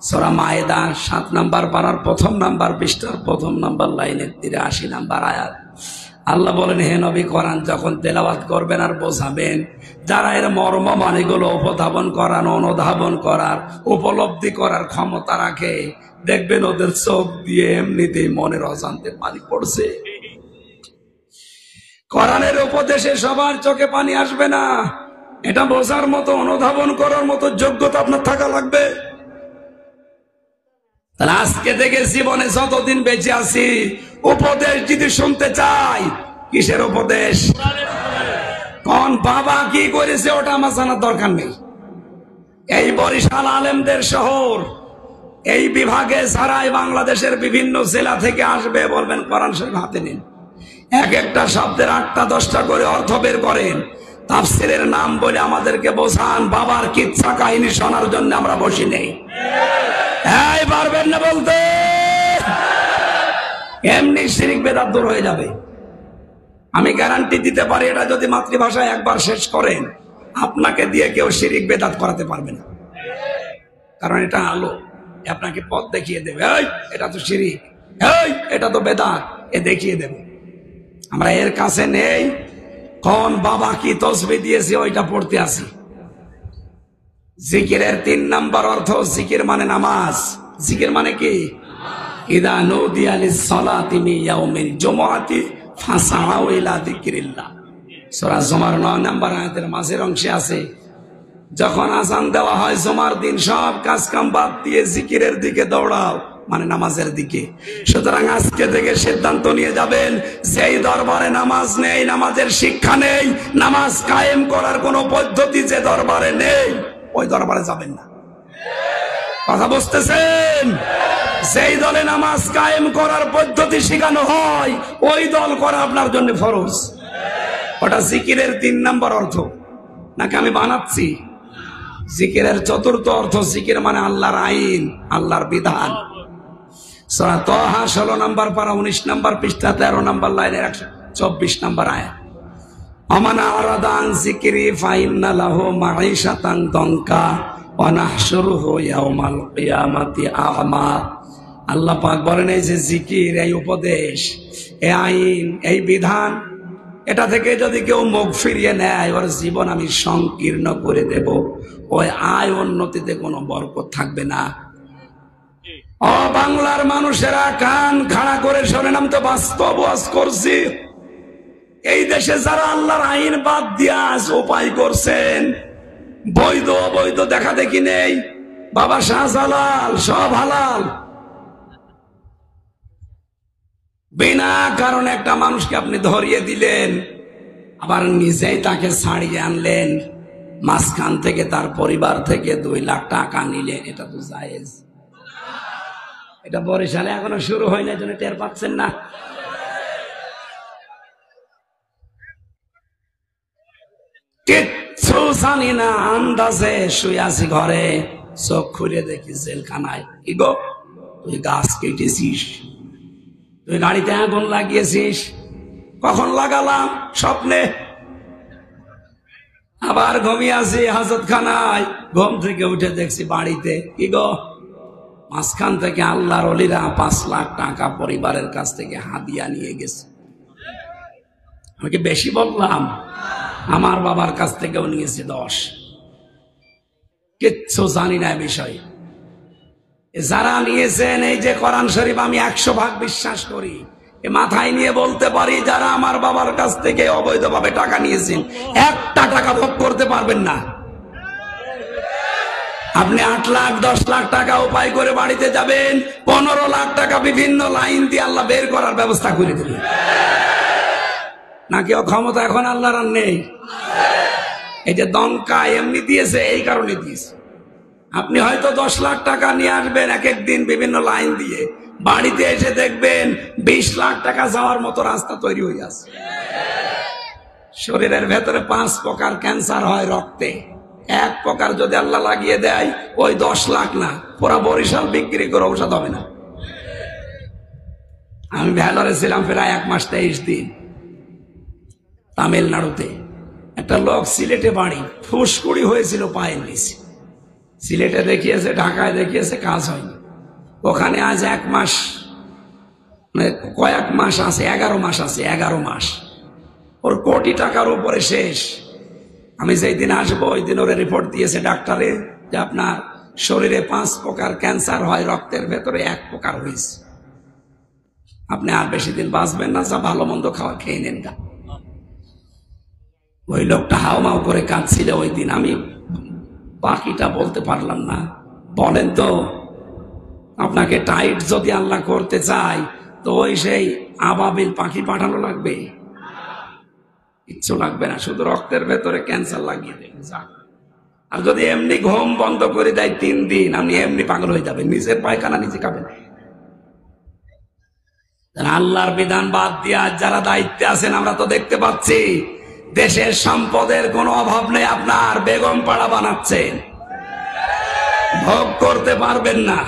সূরা মায়েদা 7 নম্বর পারার 1 নম্বর পৃষ্ঠার 1 নম্বর লাইনের 83 নম্বর আয়াত। আল্লাহ বলেন, হে নবী, কোরআন যখন তেলাওয়াত করবেন আর বোঝাবেন, যারা এর মর্ম মানেগুলো উপধাবন করার, অনুধাবন করার, উপলব্ধি করার ক্ষমতা রাখে, দেখবেন ওদের চোখ দিয়ে এমনিতেই মনের অজান্তে পানি পড়ছে। কোরআনের উপদেশে সবার চোখে পানি আসবে না, এটা বোঝার মতো, অনুধাবন করার মতো যোগ্যতা আপনার থাকা লাগবে। তাহলে আজকে থেকে জীবনে যতদিন বেঁচে আছি, উপদেশ যদি শুনতে চাই, কিসের উপদেশ? কোন বাবা কি করেছে ওটা আমার জানার দরকার নেই। এই বরিশাল আলেমদের শহর, এই বিভাগে ছাড়াই বাংলাদেশের বিভিন্ন জেলা থেকে আসবে, বলবেন কোরআন শরীফ হাতে নিন, এক একটা শব্দের 8টা-10টা করে অর্থ বের করেন, তাফসীরের নাম বলে আমাদেরকে বোঝান। বাবার কিচ্ছা কাহিনী শোনার জন্য আমরা বসি নেই। এই পারবেন না বলতে? এমনি শিরিক বেদাত দূর হয়ে যাবে। আমি গ্যারান্টি দিতে পারি, এটা যদি মাতৃভাষায় একবার শেষ করেন, আপনাকে দিয়ে কেউ শিরিক বেদাত করাতে পারবে না। কারণ এটা আলো, আপনাকে পথ দেখিয়ে দেবে। এই এটা তো শিরিক, এই এটা তো বেদাত, এ দেখিয়ে দেবে। আমরা এর কাছে নেই, কোন বাবা কি তসবিহ দিয়েছে ওইটা পড়তে আসি। জিকিরের 3 নাম্বার অর্থ, জিকির মানে নামাজ। জিকির মানে কি? ইদা নুদিয়া লিস-সালাতি মিন ইয়াউমিল জুমআতি ফাসআউ ইলা যিকরিল্লাহ। সূরা জুমার 9 নাম্বার আয়াতের মাঝের অংশে আছে, যখন আযান দেওয়া হয় জুমার দিন, সব কাজ কাম বাদ দিয়ে জিকিরের দিকে দৌড়াও, মানে নামাজের দিকে। সুতরাং আজকে থেকে সিদ্ধান্ত নিয়ে যাবেন, যেই দরবারে নামাজ নেই, নামাজের শিক্ষা নেই, নামাজ কায়েম করার কোন পদ্ধতি যে দরবারে নেই, ওই দরবারে যাবেন না। কথা বুঝতেছেন? যেই দলে নামাজ কায়েম করার পদ্ধতি শেখানো হয়, ওই দল করা আপনার জন্য ফরজ। ওটা জিকিরের 3 নাম্বার অর্থ, নাকি আমি বানাচ্ছি? জিকিরের 4র্থ অর্থ, জিকির মানে আল্লাহর আইন, আল্লাহর বিধান। সূরা তাহা 16 নাম্বার পারা 19 নাম্বার পৃষ্ঠা 13 নাম্বার লাইনের 124 নাম্বার আয়াত। আমানা আরাদা আন যিকরি ফাইন্না লাহু মাঈশাতান দনকা ওয়া নাহশুরুহু ইয়াওমাল কিয়ামাতি আ'মা। আল্লাহ পাক বলেন, এই যে জিকির, এই উপদেশ, এই আইন, এই বিধান, এটা থেকে যদি কেউ মুখ ফিরিয়ে নেয়, ওর জীবন আমি সংকীর্ণ করে দেব। ওই আয় উন্নতিতে কোনো বরকত থাকবে না। ও বাংলার মানুষেরা, কান খাড়া করে শোনেন, আমি তো বাস্তব ওয়াজ করছি। এই দেশে যারা আল্লাহর আইন বাদ দিয়া উপায় করছেন, বৈধ অবৈধ দেখা দেখি নেই, বাবা শাহজালাল সব হালাল। বিনা কারণে একটা মানুষকে আপনি ধরিয়ে দিলেন, আবার নিজেই তাকে ছাড়িয়ে আনলেন, মাঝখান থেকে তার পরিবার থেকে 2 লাখ টাকা নিলেন। এটা তো জায়েজ? এটা বরিশালে এখনো শুরু হয় না, জন্য টের পাচ্ছেন না। কিচ্ছু জানি না, আন্দাজে শুয়ে আছি ঘরে, চোখ খুলে দেখি জেলখানায়। কি গো, তুই গাছ কেটেছিস, তুই গাড়িতে আগুন লাগিয়েছিস? কখন লাগালাম? স্বপ্নে। আবার ঘুমিয়ে আছি হাজতখানায়, ঘুম থেকে উঠে দেখছি বাড়িতে। কি গো, মাঝখান থেকে আল্লাহর ওলিরা 5 লাখ টাকা পরিবারের কাছ থেকে হাদিয়া নিয়ে গেছে। আমি কি বেশি বললাম? আমার বাবার কাছ থেকেও নিয়েছে 10। কিচ্ছু জানি না বিষয়। যারা নিয়েছেন, এই যে কোরআন শরীফ আমি 100 ভাগ বিশ্বাস করি, এ মাথায় নিয়ে বলতে পারি, যারা আমার বাবার কাছ থেকে অবৈধভাবে টাকা নিয়েছেন, 1টা টাকা ভোগ করতে পারবেন না। আপনি 8 লাখ 10 লাখ টাকা উপায় করে বাড়িতে যাবেন, 15 লাখ টাকা বিভিন্ন লাইন দিয়ে আল্লাহ বের করার ব্যবস্থা করে দেবেন। নাকি ক্ষমতা এখন আল্লাহর আর নেই? এই যে দনকা এমনি দিয়েছে, এই কারণে দিয়েছে। আপনি হয়তো 10 লাখ টাকা নিয়ে আসবেন এক এক দিন বিভিন্ন লাইন দিয়ে, বাড়িতে এসে দেখবেন 20 লাখ টাকা যাওয়ার মতো রাস্তা তৈরি হয়ে আছে। শরীরের ভেতরে 5 প্রকার ক্যান্সার হয় রক্তে, 1 প্রকার যদি আল্লাহ লাগিয়ে দেয়, ওই 10 লাখ না, পুরা বরিশাল বিক্রি করে ঔষধ হবে না। আমি ভ্যালরে ছিলাম প্রায় 1 মাস 23 দিন, তামিলনাড়ুতে। একটা লোক সিলেটে বাড়ি, ফুসকুড়ি হয়েছিল পায়ের নিচে, সিলেটে দেখিয়েছে, ঢাকায় দেখিয়েছে, কাজ হয়নি। ওখানে আজ 1 মাস, মানে কয়েক মাস আছে, 11 মাস আছে, 11 মাস। ওর কোটি টাকার উপরে শেষ। আমি যেই দিন আসবো ওই দিন ওরে রিপোর্ট দিয়েছে ডাক্তারে, যে আপনার শরীরে 5 প্রকার ক্যান্সার হয়, রক্তের ভেতরে 1 প্রকার হয়েছে, আপনি আর বেশি দিন বাঁচবেন না, যা ভালো মন্দ খাওয়া খেয়ে নেন গা। ওই লোকটা হাওমাও করে কাঁদছিল ওই দিন। আমি বাকিটা বলতে পারলাম না। বলেন তো, আপনাকে টাইট যদি আল্লাহ করতে চায়, তো ওই সেই আবাবিল পাখি পাঠানো লাগবে? কিচ্ছু লাগবে না, শুধু রক্তের ভেতরে ক্যান্সার লাগিয়ে দেবে, যাক। আর যদি এমনি ঘুম বন্ধ করে দেয় 3 দিন, আপনি এমনি পাগল হয়ে যাবেন, নিজের পায়খানা নিজে খাবেন। আল্লাহর বিধান বাদ দিয়ে যারা দায়িত্বে আছেন, আমরা তো দেখতে পাচ্ছি দেশের সম্পদের কোনো অভাব নেই, আপনার বেগম পাড়া বানাচ্ছেন, ভোগ করতে পারবেন না।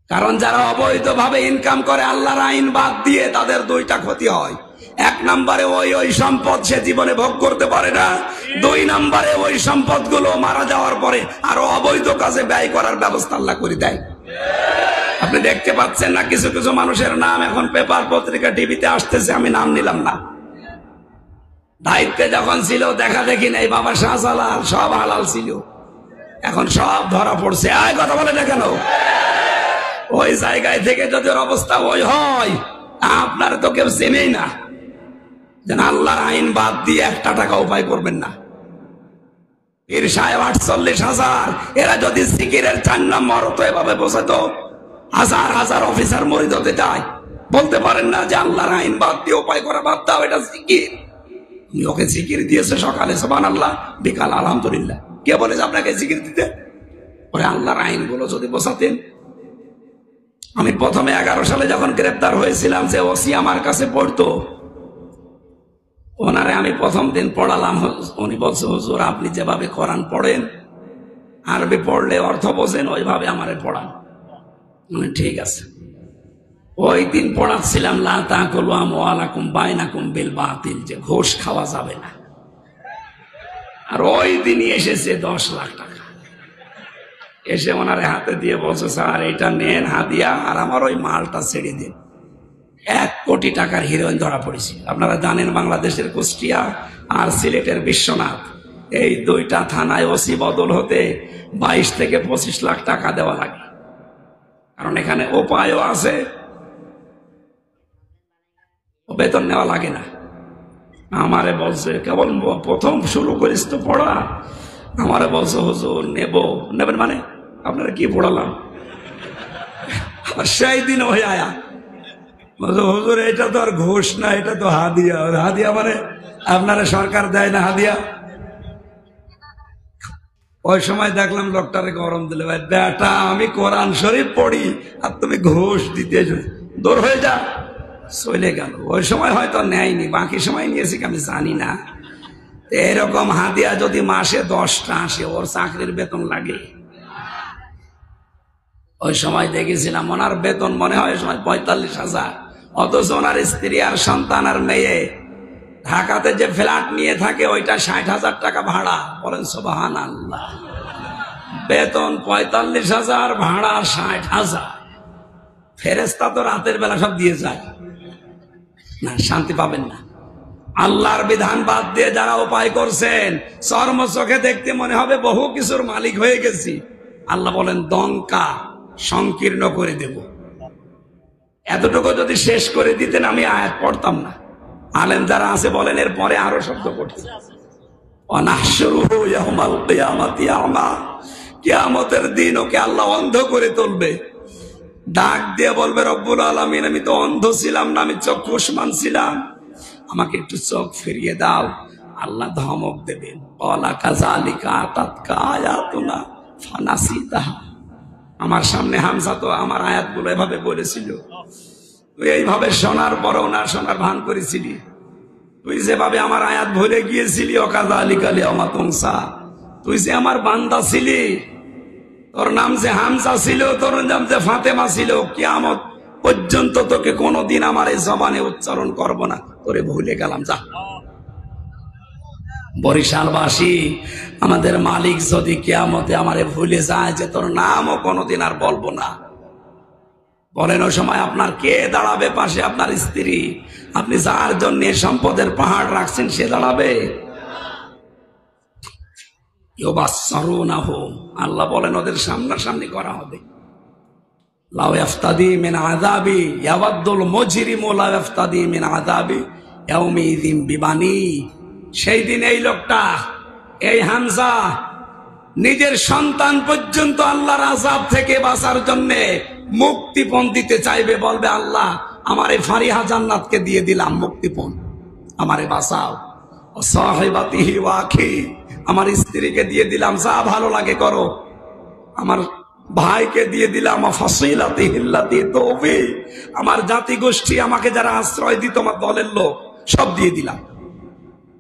কারণ যারা অবৈধভাবে ইনকাম করে আল্লাহর আইন বাদ দিয়ে, তাদের দুইটা ক্ষতি হয়। এক নম্বরে ওই সম্পদ সে জীবনে ভোগ করতে পারে না। দুই নম্বরে ওই সম্পদগুলো মারা যাওয়ার পরে আরো অবৈধ কাজে ব্যয় করার ব্যবস্থা আল্লাহ করে দেয়। আপনি দেখতে পাচ্ছেন না, কিছু কিছু মানুষের নাম এখন পেপার পত্রিকা টিভিতে আসতেছে, আমি নাম নিলাম না। দায়িত্বে যখন ছিল দেখা দেখি নাই, বাবা শাহজালাল সব হালাল ছিল, এখন সব ধরা পড়ছে। আয় কথা বলে না কেন? ওই জায়গায় থেকে যদি ওর অবস্থা ওই হয়, আপনার তো কেউ চেনেই না। যেন আল্লাহর আইন বাদ দিয়ে একটা টাকা উপায় করবেন না। পীর সাহেব 48,000, এরা যদি জিকিরের 4 নম্বর তো এভাবে বোঝাতো, হাজার হাজার অফিসার মরিদ হতে যায়। বলতে পারেন না যে আল্লাহর আইন বাদ দিয়ে উপায় করা বাদ দাও, এটা জিকির। ওকে জিকির দিয়েছে সকালে সুবহানাল্লাহ, বিকাল আলহামদুলিল্লাহ। কে বলেছে আপনাকে জিকির দিতে? ওরে আল্লাহর আইনগুলো যদি বোঝাতেন। আমি প্রথমে 11 সালে যখন গ্রেপ্তার হয়েছিলাম, যে ওসি আমার কাছে পড়তো, ওনারে আমি প্রথম দিন পড়ালাম। উনি বলছে, হুজুর আপনি যেভাবে কোরআন পড়েন, আরবি পড়লে অর্থ বোঝেন, ওইভাবে আমারে পড়ান। ঠিক আছে। ওই দিন পড়াচ্ছিলাম লা তাকুলু আমওয়ালাকুম বাইনাকুম বিল বাতিল, যে ঘুষ খাওয়া যাবে না। আর ওই দিনই এসেছে 10 লাখ টাকা, এসে ওনারে হাতে দিয়ে বলছে, স্যার এটা নেন হাদিয়া, আর আমার ওই মালটা ছেড়ে দিন। 1 কোটি টাকার হিরোইন ধরা পড়েছে। আপনারা জানেন বাংলাদেশের কুষ্টিয়া আর সিলেটের বিশ্বনাথ, এই 2টা থানায় ওসি বদল হতে 22 থেকে 25 লাখ টাকা দেওয়া লাগে। কারণ এখানে উপায়ও আছে, বেতন নেওয়া লাগে না। আমারে বলছে, কেবল প্রথম শুরু করিস তো পড়া, আমারে বলছে হুজুর নেবেন মানে আপনারা কি পড়ালাম? সেই দিন হয়ে আয়া হুজুর এটা তো আর ঘুষ না, এটা তো হাদিয়া। হাদিয়া মানে আপনারা সরকার দেয় না হাদিয়া। ওই সময় দেখলাম লোকটারে গরম দিলে, ভাই বেটা আমি কোরআন শরীফ পড়ি আর তুমি ঘুষ দিতে, দূর হয়ে যা। চলে গেল। ওই সময় হয়তো নেয়নি, বাকি সময় নিয়েছি আমি জানি না। এরকম হাদিয়া যদি মাসে 10টা আসে, ওর চাকরির বেতন লাগে। ওই সময় দেখেছিলাম ওনার বেতন মনে হয় ওই সময় 45,000, অথচ ওনার স্ত্রী আর সন্তান আর মেয়ে ঢাকাতে যে ফ্ল্যাট নিয়ে থাকে ওইটা 60,000 টাকা ভাড়া। বলেন সুবহানাল্লাহ। বেতন 45,000, ভাড়া 60,000। ফেরেশতা তো রাতের বেলা সব দিয়ে যায় না, শান্তি পাবেন না। আল্লাহর বিধান বাদ দিয়ে যারা উপায় করছেন, চর্ম চোখে দেখতে মনে হবে বহু কিছুর মালিক হয়ে গেছি। আল্লাহ বলেন দঙ্কা সংকীর্ণ করে দেব। এতটুকু যদি শেষ করে দিতেন আমি আয়াত পড়তাম না। আলেম যারা আছে বলেন এর পরে আরো শব্দ পড়ছে। অনাহশুরুহু ইয়াউমাল কিয়ামাতি আমা, কিয়ামতের দিন ওকে আল্লাহ অন্ধ করে তুলবে। ডাক দিয়ে বলবে, রব্বুল আলামিন আমি তো অন্ধ ছিলাম না, আমি চক্ষুষ্মান ছিলাম, আমাকে একটু চোখ ফিরিয়ে দাও। আল্লাহ ধমক দেবেন, ক্বালা কাযালিকা আতাতকা আয়াতুনা ফানাসিতাহা। আমার সামনে হামজা তো আমার আয়াতগুলো এভাবে বলেছিল, তুই এইভাবে শোনার পরও না শোনার ভান করেছিলি। তুই যেভাবে আমার আয়াত ভুলে গিয়েছিলি, ওয়াকাযালিকা লিয়াউমা তুনসা, তুই যে আমার বান্দা ছিলি, তোর নাম যে হামজা ছিল, তোর নাম যে ফাতেমা ছিল, কিয়ামত পর্যন্ত তোকে কোনোদিন আমার এই জবানে উচ্চারণ করব না, তোরে ভুলে গেলাম, যা। বরিশালবাসী, আমাদের মালিক যদি কিয়ামতে আমারে ভুলে যায় যে তোর নামও কোনোদিন আর বলবো না, বলেন ওই সময় আপনার কে দাঁড়াবে পাশে? আপনার স্ত্রী, আপনি যার জন্য সম্পদের পাহাড় রাখছেন সে দাঁড়াবে? আল্লাহ বলেন ওদের সামনাসামনি করা হবে। লাউ ইফতাদি মিন আযাবি ইয়াওয়াদুল মুজরিমু লাউ ইফতাদি মিন আযাবি ইয়াউমিযিন বিবানি। সেই দিন এই লোকটা, এই হামজা, নিজের সন্তান পর্যন্ত আল্লাহর আযাব থেকে বাঁচার জন্য মুক্তিপণ দিতে চাইবে। বলবে, আল্লাহ আমার এই ফারিহা জান্নাতকে দিয়ে দিলাম মুক্তিপণ, আমারে বাঁচাও। ও সাহিবাতিহি ওয়া আখি, আমার স্ত্রীকে দিয়ে দিলাম, যা ভালো লাগে করো। আমার ভাইকে দিয়ে দিলাম, ফাসিলাতিহিল্লাতি তুবি, আমার জাতি গোষ্ঠী, আমাকে যারা আশ্রয় দিত, আমার দলের লোক, সব দিয়ে দিলাম।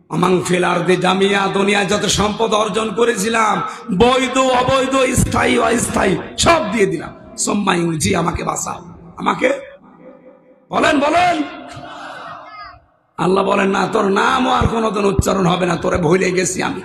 আমাং ফিল আরদি জামিয়া, দুনিয়ায় যত সম্পদ অর্জন করেছিলাম, বৈধ অবৈধ, স্থায়ী অস্থায়ী, সব দিয়ে দিলাম। সুম্মা ইউনজি, আমাকে বাঁচাও, আমাকে বলেন বলেন। আল্লাহ বলেন না, তোর নামও আর কোনোদিন উচ্চারণ হবে না, তোরে ভুলে গেছি আমি।